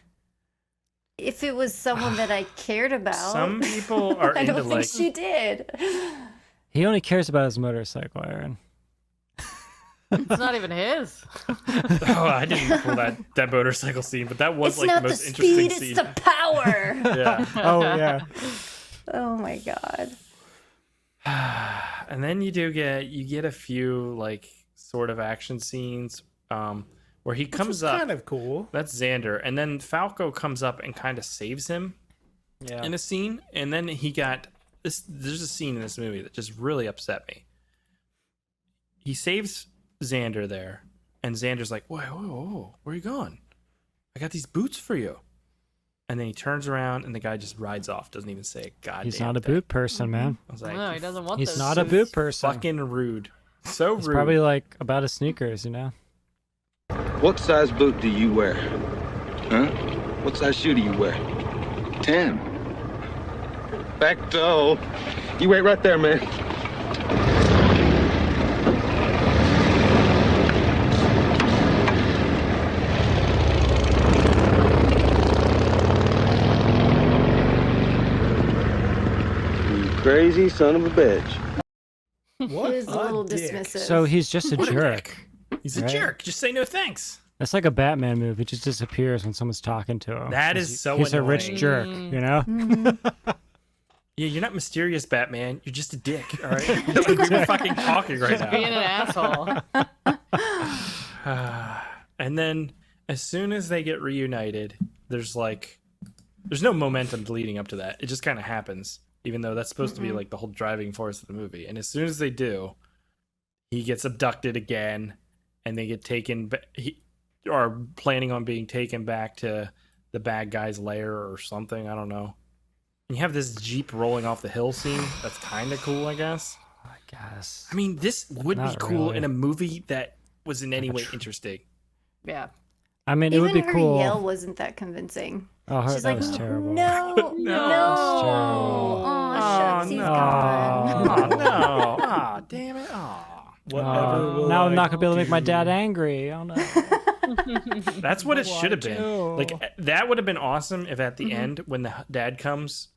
If it was someone that I cared about, Some people are I into don't think like she did. he only cares about his motorcycle, Aaron. It's not even his. Oh, I didn't pull that motorcycle scene, but that was It's like not the the most interesting speed; scene. it's the power. Yeah. Oh yeah. Oh my god. And then you get a few like sort of action scenes where he comes up. Kind of cool. That's Xander, and then Falco comes up and kind of saves him in a scene, and then he got this. There's a scene in this movie that just really upset me. He saves Xander there, and Xander's like, whoa, where are you going? I got these boots for you. And then he turns around, and the guy just rides off, doesn't even say a goddamn He's not a thing. boot person, man. I was like, No, he doesn't want He's this. not a boot person. fucking rude. So It's rude. probably like about his sneakers, you know? What size boot do you wear? Huh? What size shoe do you wear? 10. Back toe. You wait right there, man. You crazy son of a bitch. What? He was a little dick. dismissive. So he's just a What a jerk. dick. He's a right? jerk. Just say no thanks. That's like a Batman move. He just disappears when someone's talking to him. That He's- is so He's a annoying. rich jerk, you know? Yeah, you're not mysterious, Batman. You're just a dick, all right? Like, we're fucking talking right Just now. being an asshole. And then as soon as they get reunited, there's no momentum leading up to that. It just kind of happens, even though that's supposed to be like the whole driving force of the movie. And as soon as they do, he gets abducted again, and they get taken. He are planning on being taken back to the bad guy's lair or something. I don't know. And you have this Jeep rolling off the hill scene. That's kind of cool, I guess. I guess. I mean, this would be Not cool really. in a movie that was in any way interesting. Yeah. I mean, it Even would be her cool. yell wasn't that convincing. Oh, She's that like, was terrible. no, no. terrible. Oh, shucks, he's no. gone. Oh, no. Oh, damn it. Oh. Whatever. will now I'm I not gonna be able to make my do? dad angry. Oh no. That's what it should have do? been. Like, that would have been awesome if at the end, when the dad comes,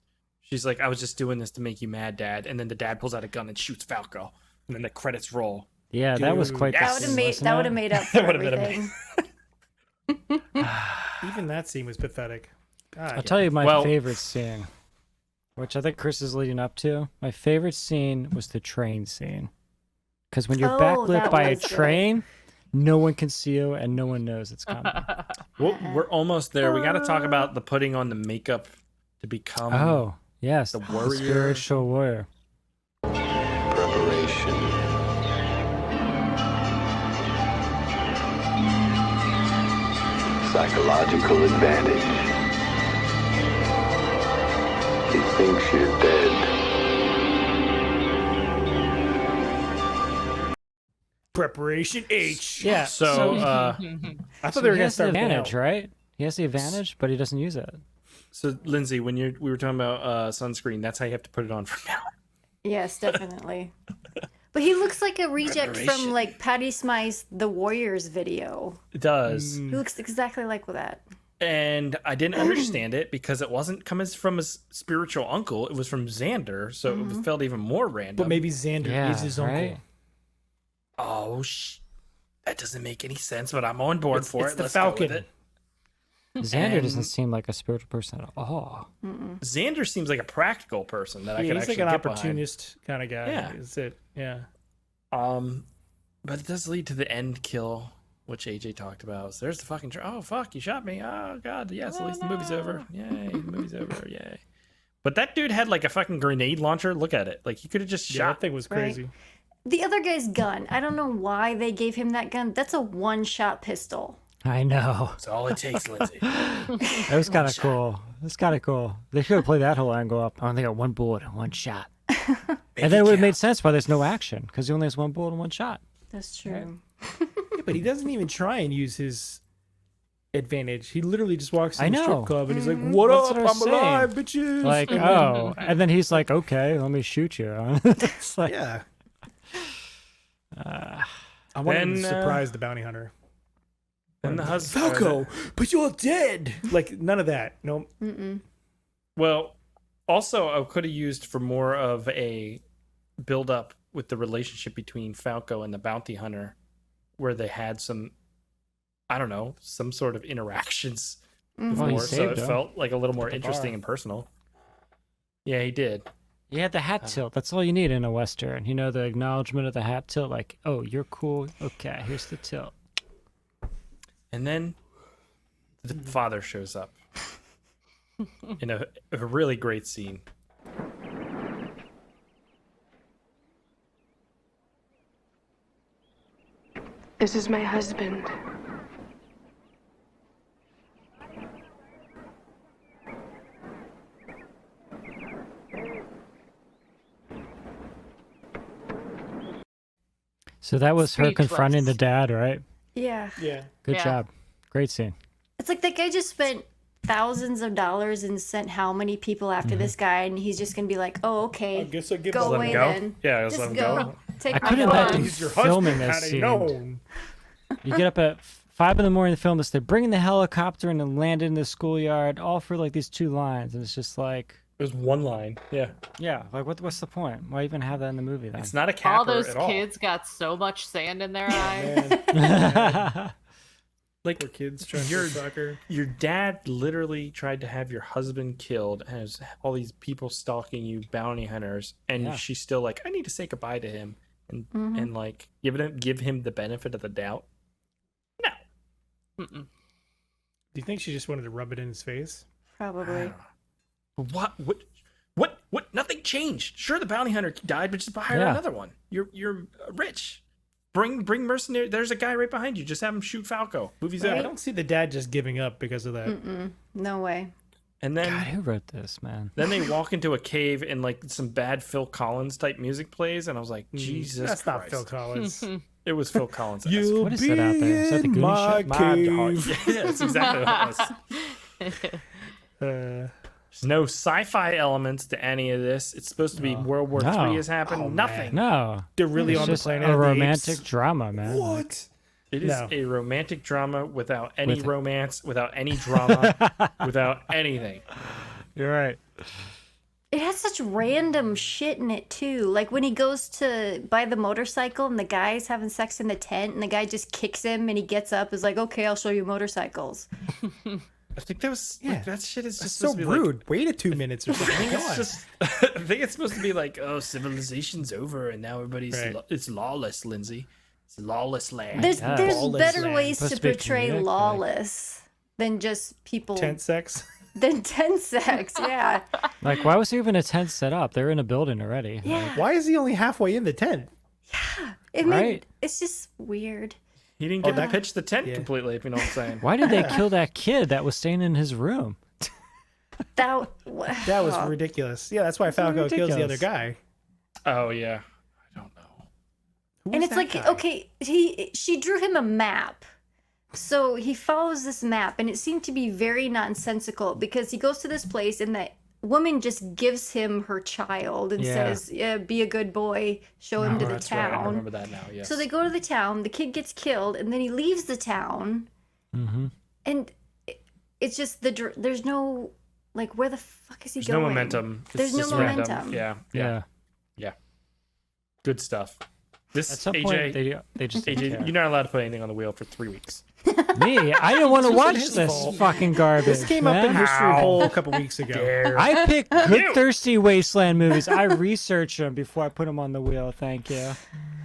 she's like, I was just doing this to make you mad, Dad. And then the dad pulls out a gun and shoots Falco. And then the credits roll. Yeah, that was Dude, quite. yes. the That would have scene, made wasn't that it? would have made up for That would've been everything. Even that scene was pathetic. God. I'll tell you my Well- favorite scene, which I think Chris is leading up to. My favorite scene was the train scene. Because when you're Oh, backlit that by a was good. train, no one can see you and no one knows it's coming. We're almost there. We got to talk about the putting on the makeup to become. Oh, yes. The warrior. Spiritual warrior. Preparation. Psychological advantage. He thinks you're dead. Preparation H. Yeah. So, I thought So they were he gonna has the start with an advantage, L. right? He has the advantage, but he doesn't use it. so Lindsay, when we were talking about sunscreen, that's how you have to put it on from now. Yes, definitely. But he looks like a reject from Preparation. like Patty Smyth's The Warriors video. It does. He looks exactly like that. And I didn't understand it because it wasn't coming from his spiritual uncle. It was from Xander, so it felt even more random. But maybe Xander Yeah, is his uncle. right? Oh, that doesn't make any sense, but I'm on board for it's it. the Let's Falcon. go with it. Xander doesn't And- seem like a spiritual person at all. Xander seems like a practical person that I Yeah, can he's actually like an get behind. opportunist kind of guy. Yeah. Is it? Yeah. But it does lead to the end kill. which AJ talked about. So there's the fucking. Oh fuck! You shot me. Oh god. Yes. At least the movie's over. Yay! The movie's over. Yay! But that dude had like a fucking grenade launcher. Look at it. Like he could have just shot. That thing was crazy. Right. The other guy's gun. I don't know why they gave him that gun. That's a one-shot pistol. I know. That's all it takes, Lindsay. That was kind of cool. That's kind of cool. They should have played that whole angle up. Oh, they got one bullet and one shot. And then it would have made sense why there's no action, because he only has one bullet and one shot. That's true. Yeah, but he doesn't even try and use his advantage. He literally just walks in the strip club and he's like, "What That's up? what I'm saying. alive, bitches!" Like, oh, and then he's like, "Okay, let me shoot you." It's like, yeah. I want him to surprise the bounty hunter. And the husband, Falco, but you're dead. Like none of that. No. Well, also I could have used for more of a build up with the relationship between Falco and the bounty hunter, where they had some, I don't know, some sort of interactions before, so it felt like a little more interesting and personal. Yeah, he did. You had the hat tilt. That's all you need in a Western. You know, the acknowledgement of the hat tilt. Like, oh, you're cool. Okay, here's the tilt. And then the father shows up in a really great scene. This is my husband. So that was her Speechless. confronting the dad, right? Yeah. Yeah. Good job. Great scene. It's like that guy just spent thousands of dollars and sent how many people after this guy, and he's just gonna be like, "Oh, okay, I guess I give go him away go. then. Yeah, just let him go. Take I my couldn't gun." imagine He's your filming husband. this Had I scene. known. You get up at 5 in the morning to film this. They're bringing the helicopter and then land in the schoolyard, all for like these 2 lines, and it's just like, It was one line. Yeah, like what's the point? Why even have that in the movie then? it's not a capper All those at all. kids got so much sand in their eyes. Like Poor kids trying to play soccer. Your dad literally tried to have your husband killed, and has all these people stalking you, bounty hunters, and Yeah. she's still like, I need to say goodbye to him, and like give him the benefit of the doubt. No. Do you think she just wanted to rub it in his face? Probably. What? Nothing changed. Sure, the bounty hunter died, but just hire another one. You're rich. Bring mercenary. There's a guy right behind you. Just have him shoot Falco. Movie's I out. don't see the dad just giving up because of that. No way. And then God, who wrote this, man? Then they walk into a cave and like some bad Phil Collins type music plays, and I was like, Jesus That's Christ. not Phil Collins. It was Phil Collins. You'll What is be that out there? Is that the in Goonies my shit? cave. Yeah, that's exactly what it was. There's no sci-fi elements to any of this. It's supposed to be World War No. III has happened. Oh, Nothing. No. They're really It's on the just planet a of the romantic apes. drama, man. What? It is No. a romantic drama without any With- romance, without any drama, without anything. You're right. It has such random shit in it too. Like when he goes to buy the motorcycle and the guy's having sex in the tent and the guy just kicks him and he gets up is like, "Okay, I'll show you motorcycles." I think that was like, that shit is That's just so supposed to be rude. Wait a 2 minutes or I something. think Come it's on. just. I think it's supposed to be like, oh, civilization's over and now everybody's Right. it's lawless, Lindsay. It's lawless land. There's Yeah. there's better Land. ways Supposed to to be portray comedic, like- lawless than just people Tent sex. than tent sex. Yeah. Like, why was there even a tent set up? They're in a building already. Yeah. Why is he only halfway in the tent? It Right. it's just weird. He didn't get that- to pitch the tent yeah. completely, if you know what I'm saying. Why did they kill that kid that was staying in his room? That That was ridiculous. Yeah, that's why Falco kills the other ridiculous. guy. Oh yeah, I don't know. Who and was it's that like, guy? okay, she drew him a map. So he follows this map and it seemed to be very nonsensical because he goes to this place and the woman just gives him her child and Yeah. says, "Yeah, be a good boy, show him to the That's right. I town." remember that now. Yes. So they go to the town, the kid gets killed, and then he leaves the town. Mm-hmm. And it's just there's no, like, where the fuck is he There's going? no momentum. It's There's no just random. momentum. Yeah. Yeah. Good stuff. This At some AJ, point, they just don't AJ, care. you're not allowed to put anything on the wheel for 3 weeks. Me? I didn't want to watch his this fault. fucking garbage. This came up in man. History Hole a couple weeks ago. I pick good, thirsty wasteland movies. I research them before I put them on the wheel. Thank you.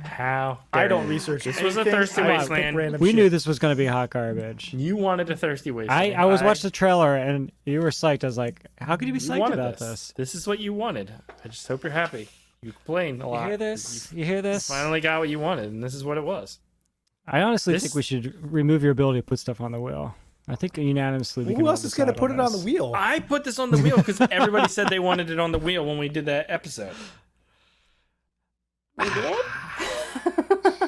How I dare don't you. research. This was a anything. thirsty I just pick wasteland. random We shit. knew this was going to be hot garbage. You wanted a thirsty wasteland. I was watching the trailer and you were psyched. I was like, how could you be You psyched wanted about this. this? This is what you wanted. I just hope you're happy. You complained a You lot. hear this? You hear this? Finally got what you wanted, and this is what it was. I honestly This- think we should remove your ability to put stuff on the wheel. I think unanimously we can Who all else is going to decide put it on the this. wheel? I put this on the wheel because everybody said they wanted it on the wheel when we did that episode. We did?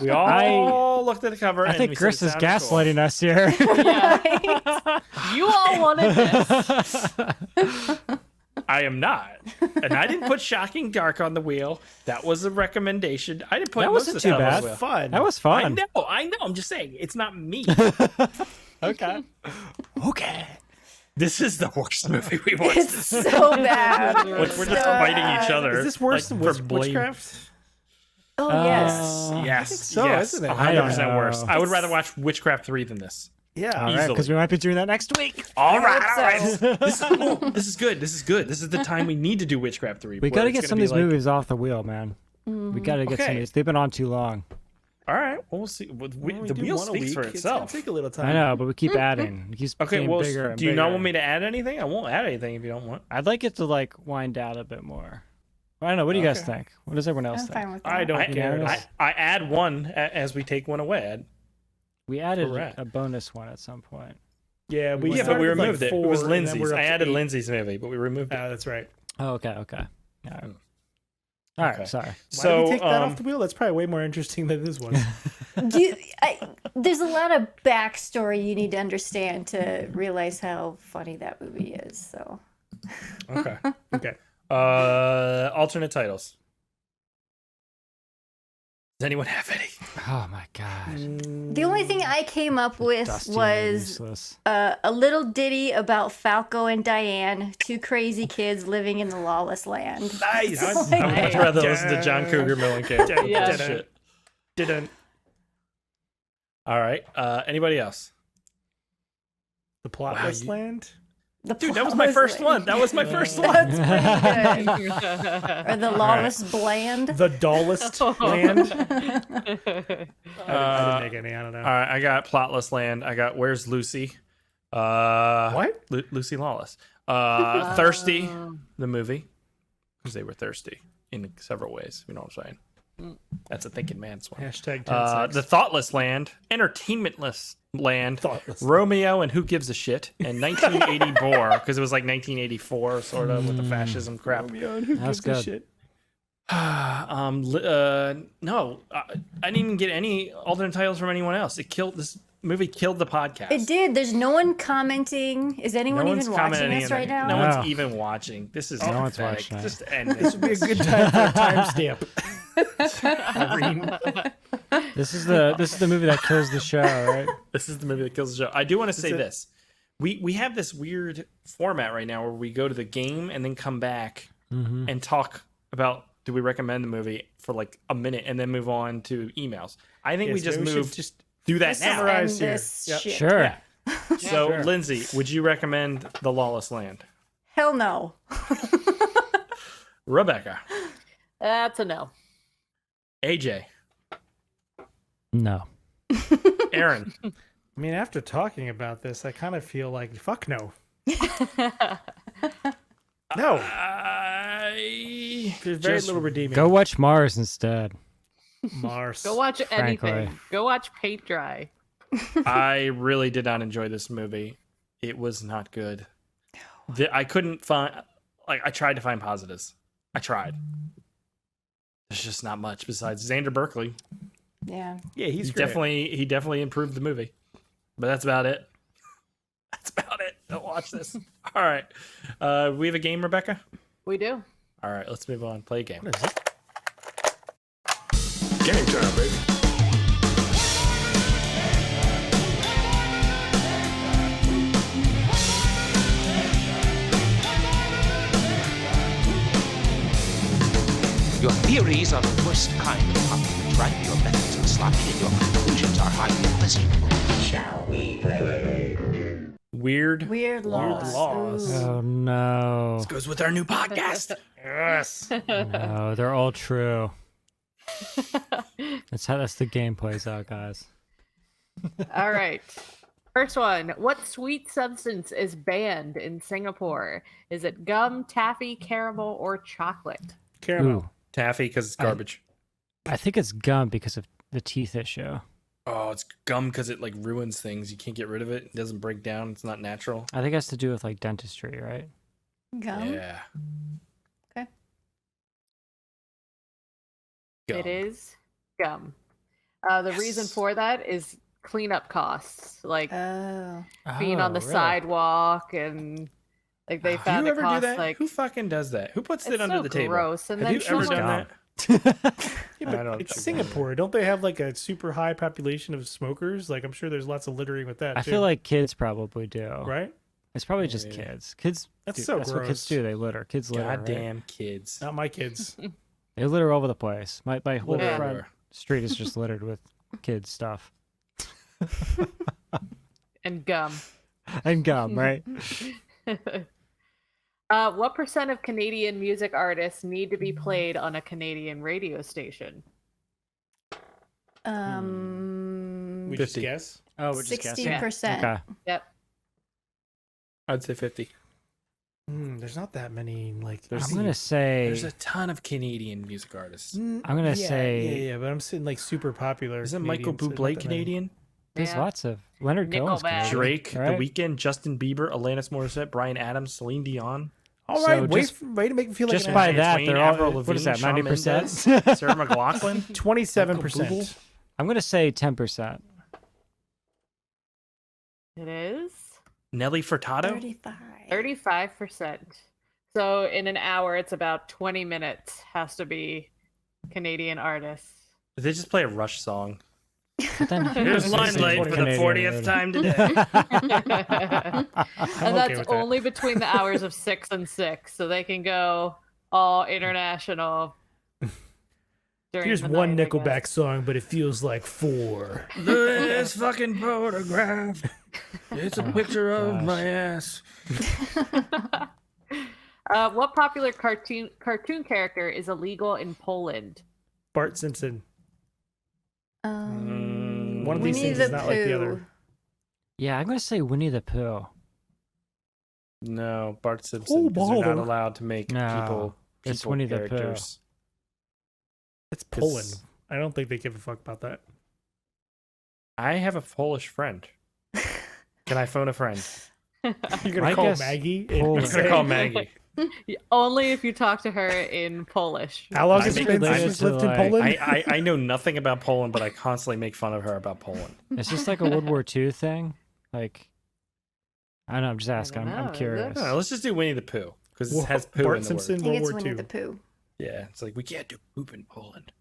We all looked at the cover. I and think we said Chris it is sounded gaslighting us here. Yeah. You all wanted this. I am not, and I didn't put Shocking Dark on the wheel. That was a recommendation. I didn't put That most wasn't of too stuff on bad. the wheel. Fun. That was fun. I know. I'm just saying it's not me. Okay. Okay. This is the worst movie we watched. It's so bad. Like we're So just fighting bad. each other. Is this worse like, than for blame. witchcraft? Oh, yes. Yes, so, yes, isn't it? 100% worse. know. I would rather watch Witchcraft 3 than this. Yeah. All right, because we might be doing that next week. All I right, hope all right. so. This is cool. This is good. This is good. This is the time we need to do Witchcraft 3. We where got to it's get gonna some of be these like, movies off the wheel, man. We got to get some of Okay. these. They've been on too long. All right, well, we'll see. The wheel speaks for It's gonna itself. take a little time. I know, but we keep adding. It keeps Okay, getting well, bigger and do you not bigger. want me to add anything? I won't add anything if you don't want. I'd like it to like wind down a bit more. I don't know. What do you guys Okay. think? What does everyone else I'm think? fine with that. I don't care. at all. I add one as we take one away. We added Correct. a bonus one at some point. Yeah, we Yeah, but started we with, like, removed it. It 4, was and then Lindsay's. we're up I to added 8. Lindsay's movie, but we removed it. That's right. Oh, okay. All right. Okay. All right. Sorry. Why So did we take that off the wheel? That's probably way more interesting than this one. There's a lot of backstory you need to understand to realize how funny that movie is. So, Okay. Okay. Alternate titles. Does anyone have any? Oh my god. the only thing I came up with Dusty and was useless. a little ditty about Falco and Diane, two crazy kids living in the lawless land. Nice. Like- I would much rather listen to John Cougar Mellencamp. Yeah. Shit. Didn't. All right. Anybody else? The Plotless Land? Dude, that was my first one. That was my first one. That's pretty good. Or the lawless bland. The dullest land? I didn't make any. I don't know. All right, I got Plotless Land. I got Where's Lucy? What? Lucy Lawless. Thirsty, the movie, because they were thirsty in several ways. You know what I'm saying? That's a thinking man's one. Hashtag 10 The Thoughtless Land, Entertainmentless Land, Thoughtless. Romeo and Who Gives a Shit, and 1984, because it was like 1984, sort of, with the fascism crap. Who gives a good. shit? No, I didn't even get any alternate titles from anyone else. This movie killed the podcast. It did. There's no one commenting. Is anyone No one's even watching commenting this in right it. now? No No. one's even watching. This is No one's pathetic. watching it. Just end This it. would be a good time for a timestamp. This is the movie that kills the show, right? This is the movie that kills the show. I do want to say it. this. We have this weird format right now where we go to the game and then come back and talk about do we recommend the movie for like a minute and then move on to emails. I think we Yes, just maybe we should move just do that now. summarize here. This Yep. shit. Sure. Yeah. So, Sure. Lindsay, would you recommend The Lawless Land? Hell no. Rebecca, That's a no. AJ, No. Aaron. I mean, after talking about this, I kind of feel like, fuck no. No. There's very just little redeeming. Go watch Mars instead. Mars. Go watch anything. Frankly. Go watch Paint Dry. I really did not enjoy this movie. It was not good. I couldn't find, like, I tried to find positives. I tried. There's just not much besides Xander Berkeley. Yeah. Yeah, he's great. He definitely improved the movie. But that's about it. That's about it. Don't watch this. All right. We have a game, Rebecca? We do. All right, let's move on. Play a game. Game time, baby. Your theories are the worst kind of compliment, right? Your methods are sloppy and your conclusions are highly questionable. Shall we play? Weird laws. Ooh. Oh no. This goes with our new podcast. Yes. No, they're all true. That's the game plays out, guys. All right. First one. What sweet substance is banned in Singapore? Is it gum, taffy, caramel, or chocolate? Caramel. Ooh. Taffy because it's garbage. I think it's gum because of the teeth issue. Oh, it's gum because it like ruins things. You can't get rid of it. It doesn't break down. It's not natural. I think it has to do with like dentistry, right? Gum. Yeah. Okay. Gum. It is gum. The reason for that is cleanup costs, like being on the really? sidewalk, and like they Do found you it ever do costs that? like Who fucking does that? Who puts it it's under so the table? gross. And Have then you ever someone- done that? Yeah, but it's Singapore. Don't they have like a super high population of smokers? Like I'm sure there's lots of littering with that. I too. feel like kids probably do. Right? It's probably just kids. Kids. That's so That's what kids gross. do. They litter. Kids litter. right? Goddamn kids. Not my kids. They litter all over the place. My whole Litter front everywhere. street is just littered with kids stuff and gum. and gum, right? What percent of Canadian music artists need to be played on a Canadian radio station? We 50. just guess. Oh, we're just guessing. 60%. Okay. Yep. I'd say 50. There's not that many. Like I'm gonna say. There's a ton of Canadian music artists. I'm gonna say. Yeah, but I'm saying like super popular. Isn't Michael Canadians, Bublé not that many. Canadian? There's lots of Leonard Cohen's Nickelback. Canadian, Drake, right? The Weeknd, Justin Bieber, Alanis Morissette, Brian Adams, Celine Dion. All right, So way to make me feel like just an by asshole. that, Twain, they're all. Avril What is that? Lavigne, 90%. Shawn Mendes, Sarah McLachlan, 27%. I'm gonna say 10%. It is Nelly Furtado. 35%. So in an hour, it's about 20 minutes. Has to be Canadian artists. Did they just play a Rush song? But then Here's Limelight for the Canadian 40th radio. time today. And that's only between the hours of 6 and 6, so they can go all international. Here's the one night, I Nickelback song, but it feels like 4. This fucking photograph. It's a picture of my ass. What popular cartoon character is illegal in Poland? Bart Simpson. One of these Winnie things the is not like the Pooh. other. Yeah, I'm gonna say Winnie the Pooh. No, Bart Simpson. Because they're not allowed to make No, people it's Winnie the Pooh. characters. It's Poland. I don't think they give a fuck about that. I have a Polish friend. Can I phone a friend? You're gonna I call guess Maggie? Poland. I'm gonna call Maggie. Only if you talk to her in Polish. How long I has it make been related since to, you've lived in like- Poland? I know nothing about Poland, but I constantly make fun of her about Poland. Is this like a World War II thing? Like, I don't know. I'm just asking. don't know, I'm is curious. No, let's just do Winnie the Pooh because Whoa, it has poo Bart in the Simpson, I word. think World it's War Winnie II. the Pooh. Yeah, it's like we can't do poop in Poland.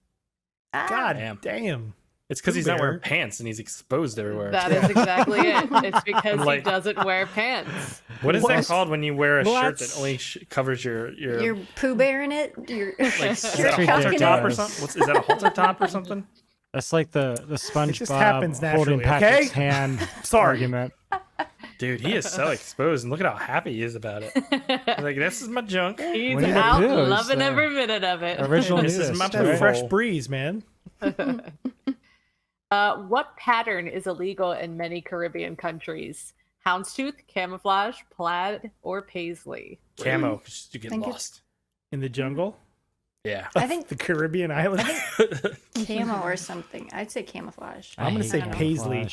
God Damn. damn. It's because Pooh he's not wearing Bear. pants and he's exposed everywhere. That is exactly it. It's because I'm like- he doesn't wear pants. What is that called when you wear a Well, shirt that's- that only covers your You're Pooh Bear in it? You're like is you're that a cock halter in it? top or ridiculous. something? Is that a halter top or something? That's like the just happens SpongeBob holding naturally, Patrick's okay? hand Sorry. argument. Dude, he is so exposed, and look at how happy he is about it. He's like, this is my junk. He's Winnie the out Pooh is loving the every minute of it. Original This is nudist, my That right? fresh Pooh. breeze, man. What pattern is illegal in many Caribbean countries? Houndstooth, camouflage, plaid, or paisley? Camo, 'cause you get think it's- lost. In the jungle? Yeah. I think The Caribbean island? camo or something. I'd say camouflage. I'm gonna hate say camouflage. Paisley.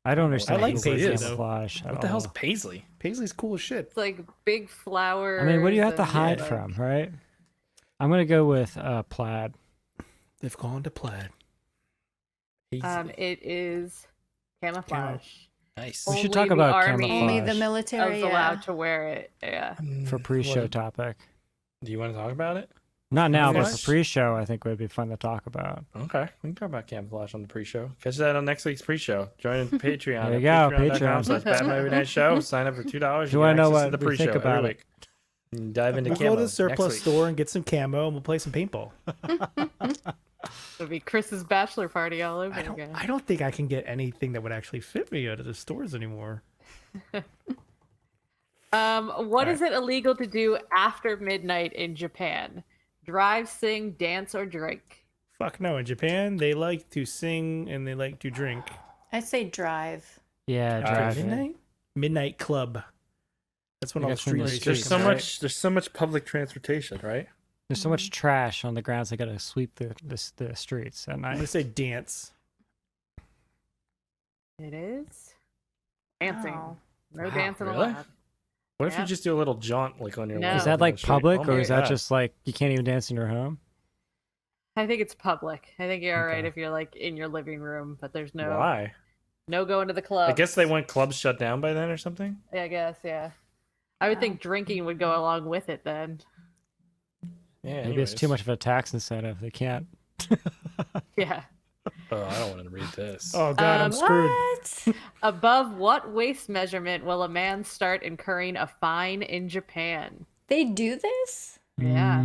I don't understand. I like Paisley Paisley, though. camouflage at What the hell's all. Paisley? Paisley's cool as shit. It's like big flowers. I mean, what do you have to and, hide like, from, right? I'm gonna go with plaid. They've gone to plaid. It is camouflage. Nice. We should Only talk the about army camouflage Only the military. is allowed to wear it. Yeah. for pre-show topic. Do you want to talk about it? Not now, but Camouflage? for pre-show, I think would be fun to talk about. Okay, we can talk about camouflage on the pre-show. Catch that on next week's pre-show. Join Patreon. There you at go, patreon.com Patreon. slash Bad Movie Night Show. Sign up for $2. You wanna know access to what the we think pre-show about every it? week. You can dive into We'll camo go to the next surplus week. store and get some camo and we'll play some paintball. It'll be Chris's bachelor party all over I don't, again. I don't think I can get anything that would actually fit me out of the stores anymore. What is it illegal to do after midnight in Japan? Drive, sing, dance, or drink? Fuck no. In Japan, they like to sing and they like to drink. I'd say drive. Yeah, driving. Midnight club. That's when all the street races There's so come out. much. There's so much public transportation, right? There's so much trash on the grounds. They gotta sweep the streets at I'm night. gonna say dance. It is dancing. Oh. No Wow, dancing really? allowed. What if you Yeah. just do a little jaunt like on your? No. way Is that down like the street? public, Oh or my is that God. just like you can't even dance in your home? I think it's public. I think you're all right Okay. if you're like in your living room, but there's no Why? no going to the club. I guess they want clubs shut down by then or something. Yeah, I guess, yeah. I would think drinking would go along with it then. Yeah. Maybe it's too anyways. much of a tax incentive. They can't. Yeah. Oh, I don't want to read this. Oh god, I'm screwed. What? Above what waist measurement will a man start incurring a fine in Japan? They do this? Yeah.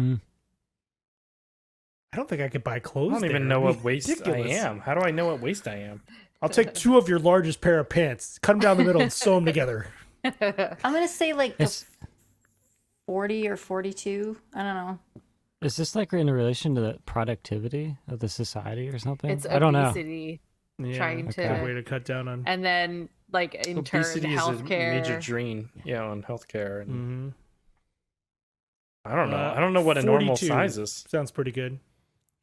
I don't think I could buy I clothes. don't even there. know It'd what be waist ridiculous. I am. How do I know what waist I am? I'll take 2 of your largest pair of pants, cut them down the middle, and sew them together. I'm gonna say like the It's, 40 or 42. I don't know. is this like in relation to the productivity of the society or something? It's I don't know. obesity. Yeah, Trying good to- way to cut down on. And then like in turn Obesity is a healthcare. major drain. Yeah, on healthcare. And Mm-hmm. I don't know. I don't know what a normal 42. size is. Sounds pretty good.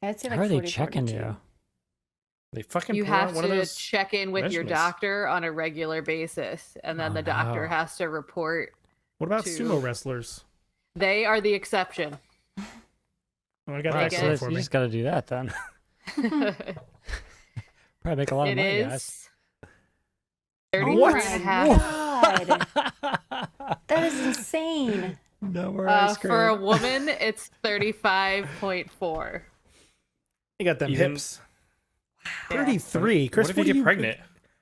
I'd say How like are they 40, checking 42. you? They fucking You pull out have one of to those check in with your measurements. doctor on a regular basis, and then Oh, the doctor no. has to report. What about to- sumo wrestlers? They are the exception. Oh, I got Right, that so going for you me. just got to do that then. Probably make a lot of It money, guys. is 33 What? and a half. God, that is insane. No more For a woman, it's 35.4. You got them Even- hips. 33. Chris, What if you get pregnant?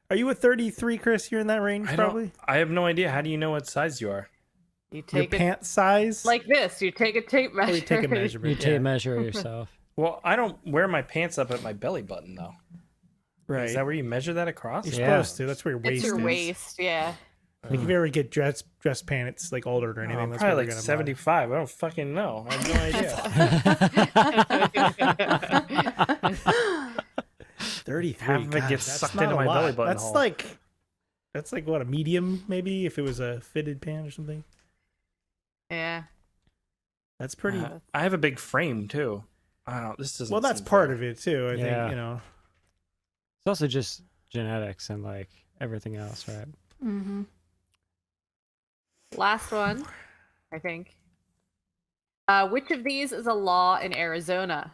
Are you a 33, Chris? You're in that range, I probably? don't. I have no idea. How do you know what size you are? You Your take it pant size? like this. You take a tape measure. Or you take a You measurement. tape yeah. measure yourself. Well, I don't wear my pants up at my belly button though. Right. Is that where you measure that across? You're Yeah. supposed to. That's where your waist It's your is. waist, yeah. Like if you ever get dress pants like altered or Oh, anything, I'm that's probably what like you're gonna 75. I don't fucking know. I have no idea. 33. Half of it God, gets that's sucked not into a my lot. belly button That's hole. like what, a medium maybe if it was a fitted pant or something. Yeah. That's pretty. I have a big frame too. I don't. This doesn't. Well, that's seem part fair. of it too. I Yeah. think, you know. It's also just genetics and like everything else, right? Mm-hmm. Last one, I think. Which of these is a law in Arizona?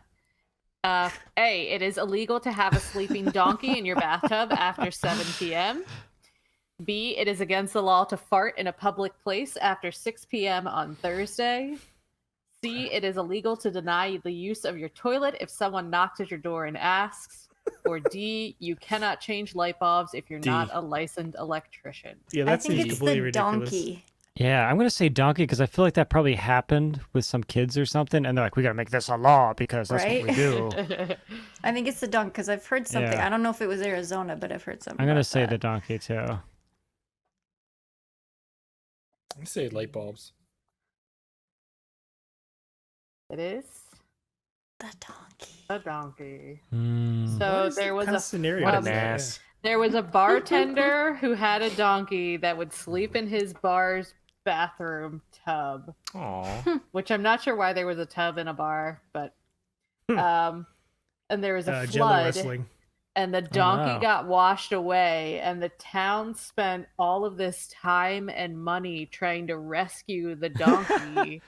A, it is illegal to have a sleeping donkey in your bathtub after 7 p.m. B, it is against the law to fart in a public place after 6 p.m. on Thursday. C, it is illegal to deny the use of your toilet if someone knocks at your door and asks. Or D, you cannot change light bulbs if you're D. not a licensed electrician. Yeah, I that think seems it's completely the ridiculous. donkey. Yeah, I'm gonna say donkey because I feel like that probably happened with some kids or something, and they're like, "We gotta make this a law because that's Right? what we do." I think it's the donkey because I've heard something. Yeah. I don't know if it was Arizona, but I've heard something. I'm gonna about say that. the donkey too. I say light bulbs. It is The donkey. a donkey. Hmm. So there was kind a of scenario? What is an that? ass. there was a bartender who had a donkey that would sleep in his bar's bathroom tub, Aw. which I'm not sure why there was a tub in a bar, but and there was a Jello flood wrestling. and the donkey no. got washed away and the town spent all of this time and money trying to rescue the donkey.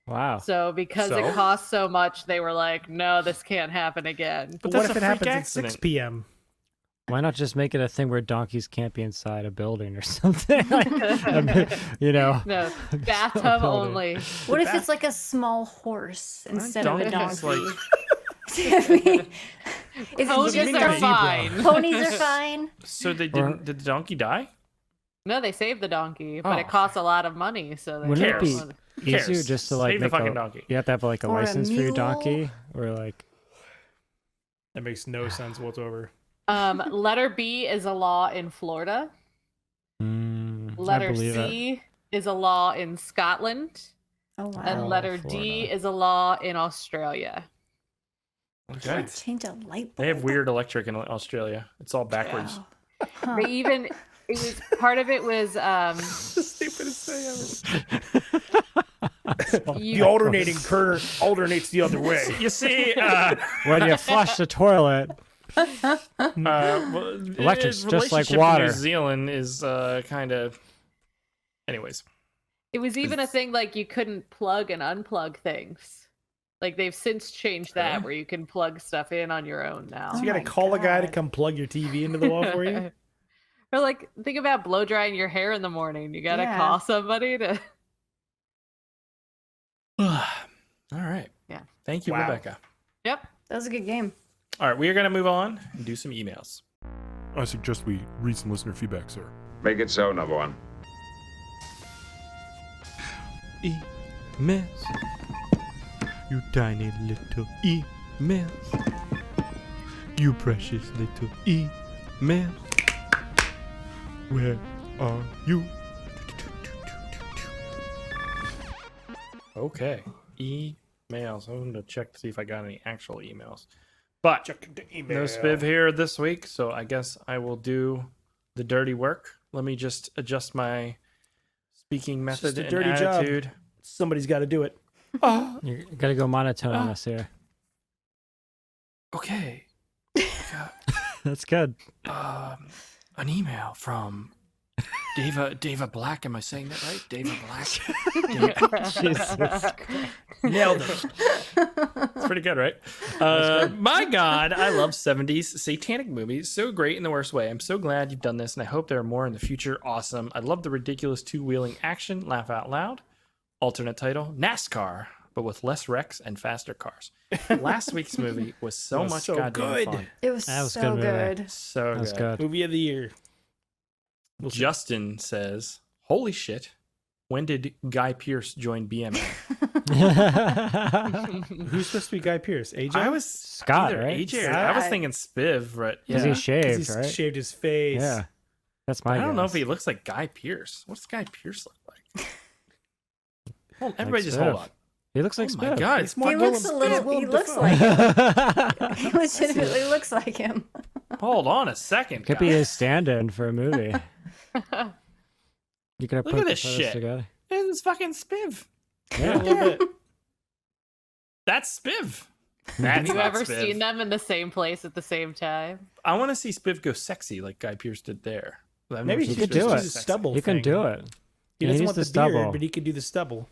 Wow. So because So? it cost so much, they were like, no, this can't happen again. But that's what if a it freak happens accident. at 6 p.m.? Why not just make it a thing where donkeys can't be inside a building or something? Like, you know. No, bathtub Building. only. What if it's like a small horse instead of a donkeys, donkey? like- I mean, is it Ponies just are a fine. Ponies are fine. So they Or- didn't. Did the donkey die? No, they saved the donkey, but it Oh. costs a lot of money. So they Wouldn't it cares? be easier cares? just to like Save the make fucking a, donkey. You have to have like a Or a license for your mule. donkey, or like That makes no sense whatsoever. letter B is a law in Florida. I Letter believe it. C is a law in Scotland, Oh wow. and Oh, letter D Florida. is a law in Australia. You Okay. can't change a light bulb. They have weird electric in Australia. It's all backwards. They even it was part of it was The stupidest thing ever. you, The alternating current alternates the other way. You see, When you flush the toilet, electric's just like New water. Zealand is kind of. Anyways, it was even a thing like you couldn't plug and unplug things. Like they've since changed that where you can plug stuff in on your own now. So you gotta call a guy to come plug your TV into the wall for you? Or like think about blow drying your hair in the morning. You gotta Yeah. call somebody to. all right. Yeah. Thank you, Wow. Rebecca. Yep. That was a good game. All right, we are going to move on and do some emails. I suggest we read some listener feedback, sir. Make it so, number one. Emails. You tiny little emails. You precious little emails. Where are you? Okay. Emails. I'm going to check to see if I got any actual emails. But Check the email. no spiv here this week, so I guess I will do the dirty work. Let me just adjust my speaking It's method just a and dirty attitude. job. Somebody's got to do it. you gotta go monotone on us here. Okay. That's good. An email from Dava Black. Am I saying that right? Dava Black. Jesus Christ. Nailed it. It's pretty good, right? My God, I love 70s satanic movies. So great in the worst way. I'm so glad you've done this, and I hope there are more in the future. Awesome. I love the ridiculous two-wheeling action. Laugh out loud. Alternate title, NASCAR, but with less wrecks and faster cars. Last week's movie was so Was much so goddamn good. fun. It was That was so good movie. good. So That's good. good. Movie of the year. We'll see. Justin says, holy shit. When did Guy Pearce join BMA? Who's supposed to be Guy Pearce? AJ? I was Scott, either right? AJ or I was thinking Spiv, but Because yeah. he shaved, He's right? shaved his face. Yeah. That's my I don't know if guess. he looks like Guy Pearce. What's Guy Pearce look like? Hold, everybody just hold Spiv. on. He looks like Oh my Spiv. God, He's it's more He looks a Willem- little. he's He Willem looks Dafoe. like him. He legitimately looks like him. hold on a second. Could be guys. his stand-in for a movie. You could have Look put at the this photos shit. together. It's fucking Spiv. Yeah. A little bit. That's Spiv. Have That's you not ever Spiv. seen them in the same place at the same time? I want to see Spiv go sexy like Guy Pearce did there. I've never Maybe seen he could could Spiv do just go do it. the sexy. stubble He can thing. do it. He He doesn't needs want the the stubble. beard, but he could do the stubble.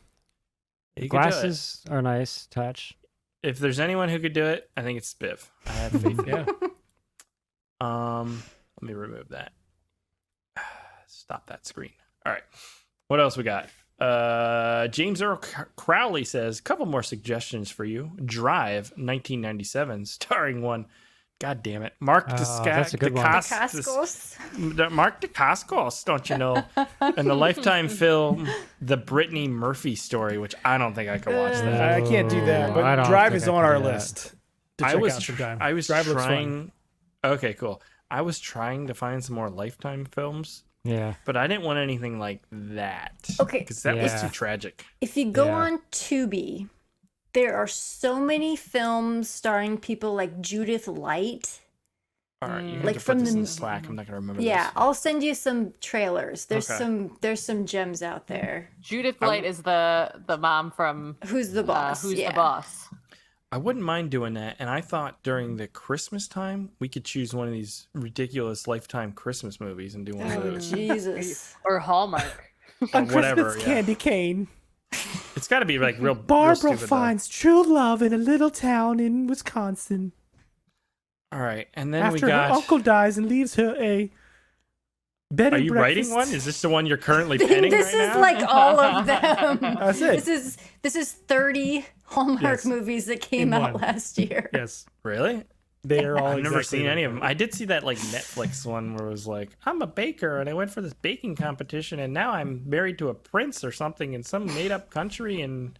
He could do it. Glasses are nice touch. If there's anyone who could do it, I think it's Spiv. I have faith. in Yeah. him. Let me remove that. Stop that screen. All right. What else we got? James Earl Crowley says, couple more suggestions for you. Drive 1997, starring one. God damn it. Mark that's a good one. Cascos. Mark Dacascos, don't you know? And the Lifetime film, The Brittany Murphy Story, which I don't think I could watch that. I can't do that, I but don't Drive think is I on can our do that. list. To check out sometime. I was Drive looks fun. trying. Okay, cool. I was trying to find some more Lifetime films, Yeah. but I didn't want anything like that. Okay. Because that was Yeah. too tragic. If you go Yeah. on Tubi, there are so many films starring people like Judith Light. All right, you have Like to put from this in the- the Slack. I'm not gonna remember. Yeah, this. I'll send you some trailers. There's Okay. some gems out there. Judith Light is the mom from Who's the boss? Who's Yeah. the Boss? I wouldn't mind doing that. And I thought during the Christmas time we could choose one of these ridiculous Lifetime Christmas movies and do one of Oh those. Jesus! Or Hallmark. Or On whatever. Christmas Yeah. Candy Cane, It's got to be like real. Barbara real stupid, though. finds true love in a little town in Wisconsin. All right, and then After we got. her uncle dies and leaves her a bed Are and you breakfast. writing one? Is this the one you're currently penning This right is now? like all of them. That's it. This is 30 Hallmark Yes. movies that came In out one. last year. Yes, Really? they are all. I've never exactly seen any like of them. I did see that like Netflix one where it was like, I'm a baker and I went for this baking competition and now I'm married to a prince or something in some made up country and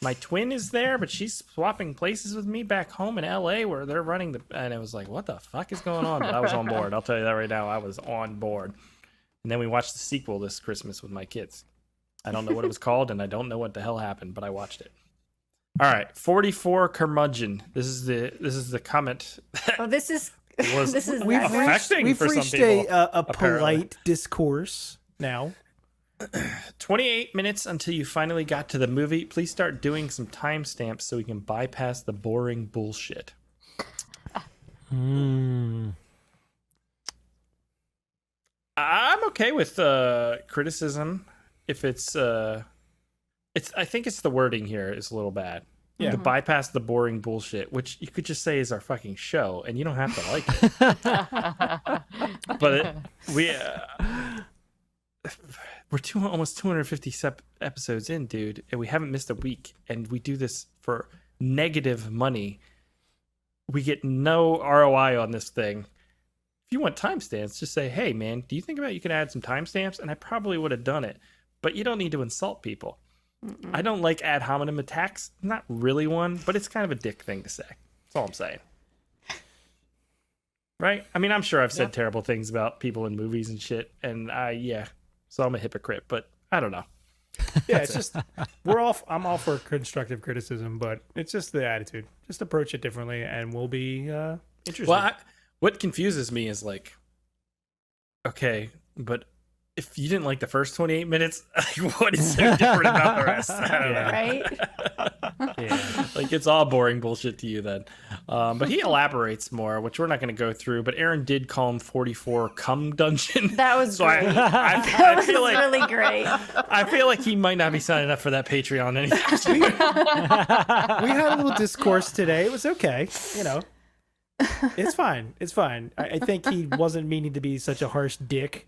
my twin is there, but she's swapping places with me back home in LA where they're running the. And it was like, what the fuck is going on? But I was on board. I'll tell you that right now. I was on board. And then we watched the sequel this Christmas with my kids. I don't know what it was called and I don't know what the hell happened, but I watched it. All right, 44 curmudgeon. This is the comment. Oh, this is Was this is We've affecting reached for some a people, apparently. polite discourse now. 28 minutes until you finally got to the movie. Please start doing some timestamps so we can bypass the boring bullshit. I'm okay with criticism if it's I think it's the wording here is a little bad. Yeah. To bypass the boring bullshit, which you could just say is our fucking show, and you don't have to like it. But we're almost 250 episodes in, dude, and we haven't missed a week, and we do this for negative money. We get no ROI on this thing. If you want timestamps, just say, hey, man, do you think about you can add some timestamps? And I probably would have done it, but you don't need to insult people. I don't like ad hominem attacks. Not really one, but it's kind of a dick thing to say. That's all I'm saying. Right? I mean, I'm sure I've said terrible things about people in movies and shit, and so I'm a hypocrite, but I don't know. Yeah, it's just I'm all for constructive criticism, but it's just the attitude. Just approach it differently, and we'll be interested. Well, what confuses me is like, okay, but if you didn't like the first 28 minutes, like, what is so different about the rest? I don't know. right? Yeah. Like, it's all boring bullshit to you then. But he elaborates more, which we're not going to go through. But Aaron did call him 44 cum dungeon. That was so great. I was feel like really great. I feel like he might not be signing up for that Patreon anytime. We had a little discourse today. It was okay. You know, it's fine. It's fine. I think he wasn't meaning to be such a harsh dick.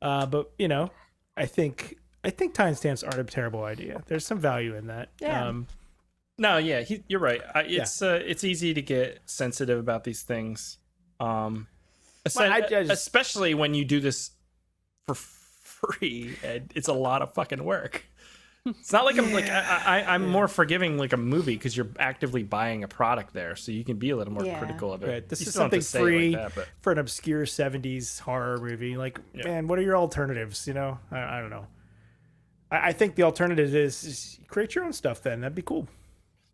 But you know, I think timestamps aren't a terrible idea. There's some value in that. Yeah. No, yeah, you're right. It's easy to get sensitive about these things, especially when you do this for free, and it's a lot of fucking work. It's not like I'm more forgiving like a movie because you're actively buying a product there, so you can be a little more critical of it. Right. This You is still have to something say it free like that, for an obscure 70s horror movie. Like, man, what are your alternatives? You know, I don't know. I think the alternative is create your own stuff. Then that'd be cool.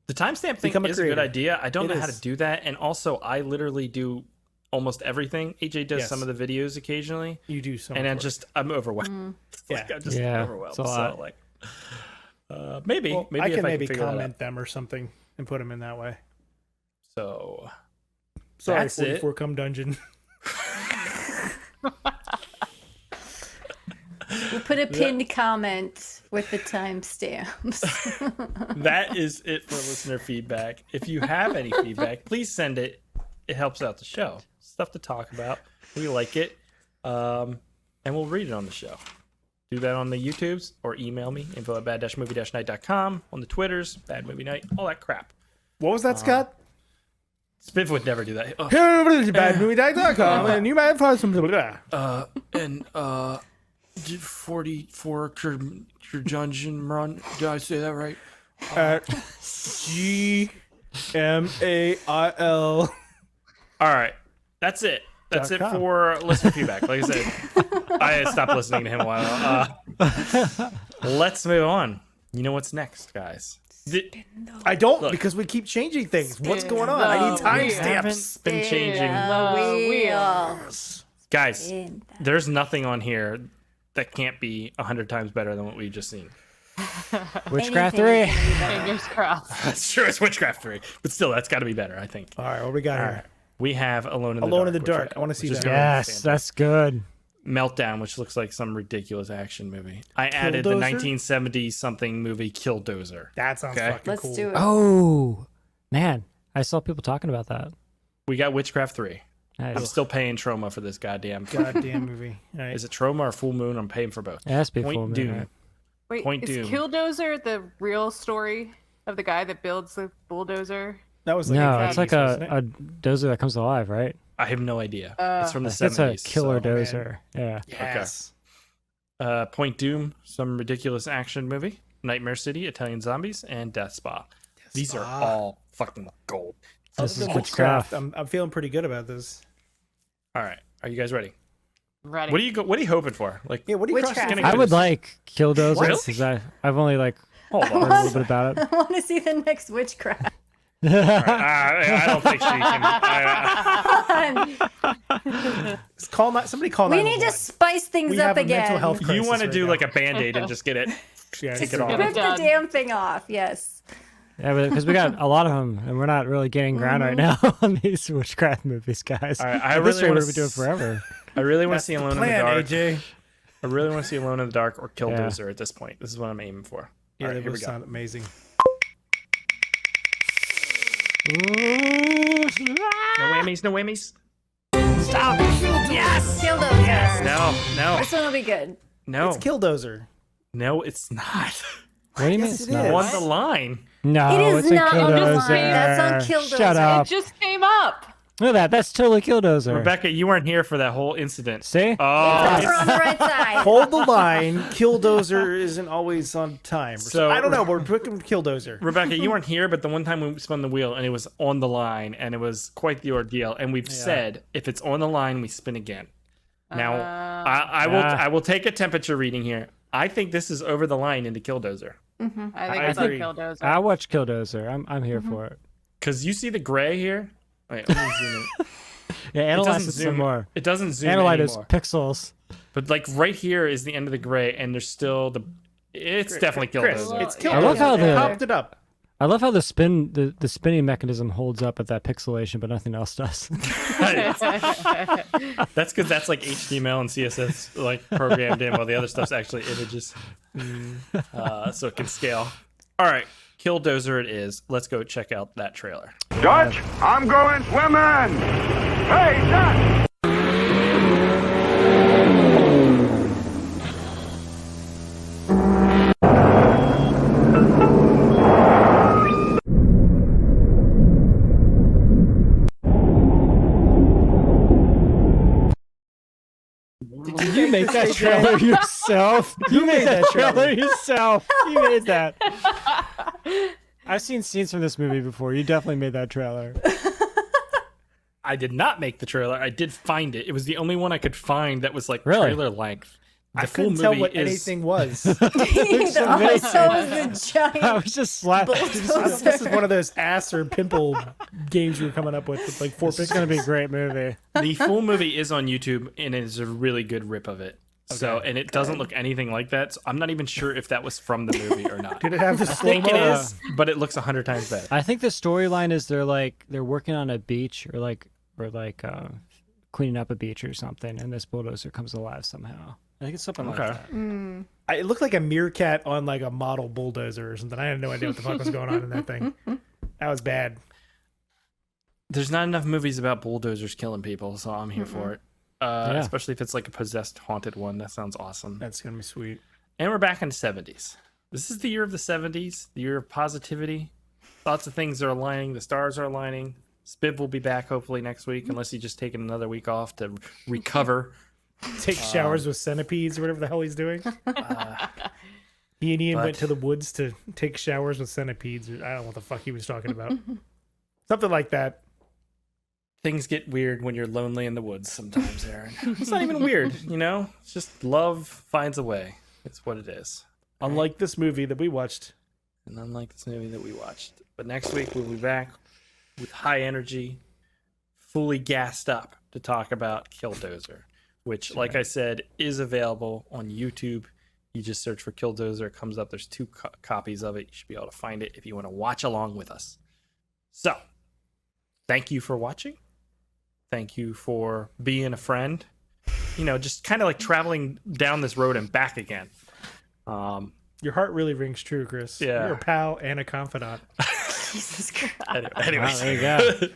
The timestamp thing is a good idea. I don't know how to do that, and also I literally do almost everything. AJ does some of the videos occasionally. You do some, and I'm overwhelmed. Yeah, I'm just overwhelmed. So like, maybe I if can figure comment them or something and put them in that way. So sorry, that's 44 cum dungeon. We'll put a pinned comment with the timestamps. That is it for listener feedback. If you have any feedback, please send it. It helps out the show. Stuff to talk about. We like it. And we'll read it on the show. Do that on the YouTubes or email me, info@bad-movie-night.com, on the Twitters, Bad Movie Night, all that crap. What was that, Scott? Spiv would never do that. Badmovienight.com, and you might find some. And 44 Curmudgeon run. Did I say that right? GMAIL. All right, that's it. That's it for listener feedback. Like I said, I stopped listening to him a while ago. Let's move on. You know what's next, guys? I don't, because we keep changing things. What's going on? I need timestamps. Been changing. Guys, there's nothing on here that can't be 100 times better than what we've just seen. Witchcraft 3. Fingers crossed. That's true. It's Witchcraft 3, but still, that's got to be better, I think. All right, what we got here? We have Alone in the Dark. Alone in the Dark. I want to see that. Yes, that's good. Meltdown, which looks like some ridiculous action movie. I added the 1970s something movie Killdozer. That sounds fucking cool. Let's do it. Oh, man. I saw people talking about that. We got Witchcraft 3. Nice. I'm still paying Troma for this goddamn movie. Right. Is it Troma or Full Moon? I'm paying for both. It has to be Point Full Moon, Doom. right? Wait, Point is Doom. Killdozer the real story of the guy that builds the bulldozer? That was like no, it's like a dozer that comes alive, right? I have no idea. It's from the It's 70s. a killer so- dozer. Yeah. Yes. Okay. Point Doom, some ridiculous action movie. Nightmare City, Italian Zombies, and Death Spa. These are all fucking gold. This is Other than Witchcraft. I'm feeling pretty good about this. All right, are you guys ready? Ready. What are you hoping for? Like, Yeah, what are you Witchcraft. crossing? I would like Killdozer Really? because I've only Hold Learn a little bit about it. I want to see the next witchcraft. I don't think she can. Somebody call We need to spice things We up have a again. mental health You crisis want to right do now. like a Band-Aid and just get it. Take it off. Rip the damn thing off. Yes. Yeah, because we got a lot of them, and we're not really gaining ground right now on these witchcraft movies, guys. All right, At this rate, we're gonna be doing forever. I really want to That's see the Alone plan, in the Dark. AJ. I really want to see Alone in the Dark or Killdozer at this point. This is what I'm aiming for. Yeah, All right, they here we both go. sound amazing. No whammies, no whammies. Stop. Yes. Killdozer. No. This one will be good. No. It's Killdozer. No, it's not. What do you mean Yes, it's it not? is. On the line. No, It is it's a not on the Killdozer. line. That's on Killdozer. Shut up. It just came up. Look at that. That's totally Killdozer. Rebecca, you weren't here for that whole incident. See? Oh, We're on the right side. Hold the line. Killdozer isn't always on time. So- I don't know, but we're picking Killdozer. Rebecca, you weren't here, but the one time we spun the wheel and it was on the line and it was quite the ordeal. And we've said if it's on the line, we spin again. Now, I will take a temperature reading here. I think this is over the line into Killdozer. I think I it's on agree. Killdozer. I watch Killdozer. I'm here for it. Because you see the gray here. Wait, let me zoom in. Yeah, It analyze doesn't it some zoom. more. It doesn't zoom Analyze its anymore. pixels. But like right here is the end of the gray, and there's still the. It's definitely Chris, Killdozer. it's Yeah. Killdozer. I love how They the- popped it up. I love how the spinning mechanism holds up at that pixelation, but nothing else does. That's because that's like HTML and CSS like programmed in, while the other stuff's actually images, so it can scale. All right, Killdozer it is. Let's go check out that trailer. Dutch, I'm going swimming. Hey, Dutch. Did you make that trailer yourself? You made that trailer yourself. You made that. I've seen scenes from this movie before. You definitely made that trailer. I did not make the trailer. I did find it. It was the only one I could find that was like Really? trailer length. The I full couldn't tell movie what is anything was. All I saw was the giant. I was just slapping. This is one of those ass or pimple games you were coming up with like 4 This is pixels. gonna be a great movie. the full movie is on YouTube and it is a really good rip of it. So and it doesn't look anything like that. So I'm not even sure if that was from the movie or not. Did it have the I slow think it mo? is, but it looks 100 times better. I think the storyline is they're working on a beach or cleaning up a beach or something, and this bulldozer comes alive somehow. I think it's something like that. It looked like a meerkat on like a model bulldozer or something. I had no idea what the fuck was going on in that thing. That was bad. There's not enough movies about bulldozers killing people, so I'm here for it. Especially if it's like a possessed, haunted one. That sounds awesome. That's gonna be sweet. And we're back in the 70s. This is the year of the 70s, the year of positivity. Lots of things are aligning. The stars are aligning. Spiv will be back hopefully next week, unless he's just taking another week off to recover. Take showers with centipedes or whatever the hell he's doing. He and Ian went to the woods to take showers with centipedes. I don't know what the fuck he was talking about. Something like that. Things get weird when you're lonely in the woods sometimes, Aaron. It's not even weird, you know? It's just love finds a way. It's what it is. Unlike this movie that we watched. And unlike this movie that we watched. But next week we'll be back with high energy, fully gassed up to talk about Killdozer, which, like I said, is available on YouTube. You just search for Killdozer. It comes up. There's 2 copies of it. You should be able to find it if you want to watch along with us. So, thank you for watching. Thank you for being a friend. You know, just kind of like traveling down this road and back again. Your heart really rings true, Chris. Yeah. You're a pal and a confidant. Jesus Christ. Anyways. Wow, there you go.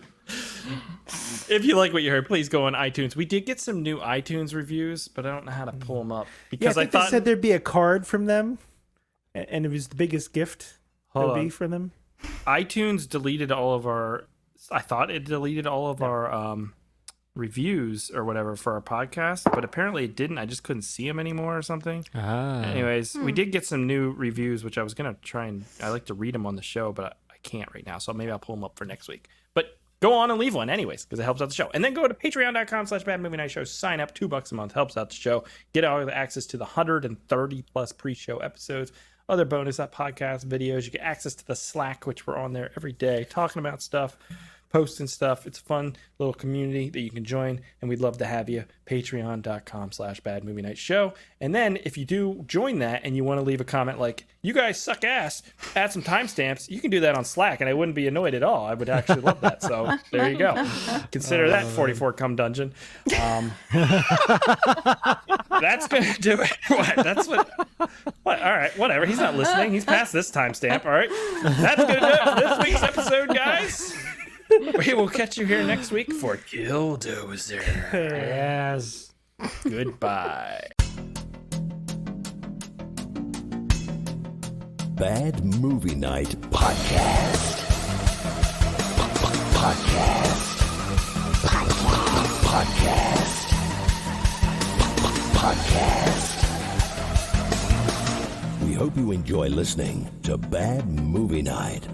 If you like what you heard, please go on iTunes. We did get some new iTunes reviews, but I don't know how to pull them up because I I think thought they said there'd be a card from them, and it was the biggest gift Hold there'd be on. for them. iTunes deleted all of our. I thought it deleted all of our reviews or whatever for our podcast, but apparently it didn't. I just couldn't see them anymore or something. Anyways, we did get some new reviews, which I was gonna try and I like to read them on the show, but I can't right now. So maybe I'll pull them up for next week. But go on and leave one anyways, because it helps out the show. And then go to patreon.com/badmovienight-show. Sign up, $2 a month, helps out the show. Get all the access to the 130 plus pre-show episodes. other bonus podcast videos. You get access to the Slack, which we're on there every day talking about stuff, posting stuff. It's a fun little community that you can join, and we'd love to have you. Patreon.com/badmovienightshow. And then if you do join that and you want to leave a comment like, you guys suck ass, add some timestamps, you can do that on Slack, and I wouldn't be annoyed at all. I would actually love that. So there you go. Consider that 44 cum dungeon. That's gonna do it. What? All right, whatever. He's not listening. He's past this timestamp. All right, that's gonna do it for this week's episode, guys. We will catch you here next week for Killdozer. Yes. Goodbye. Bad Movie Night Podcast. Podcast. We hope you enjoy listening to Bad Movie Night.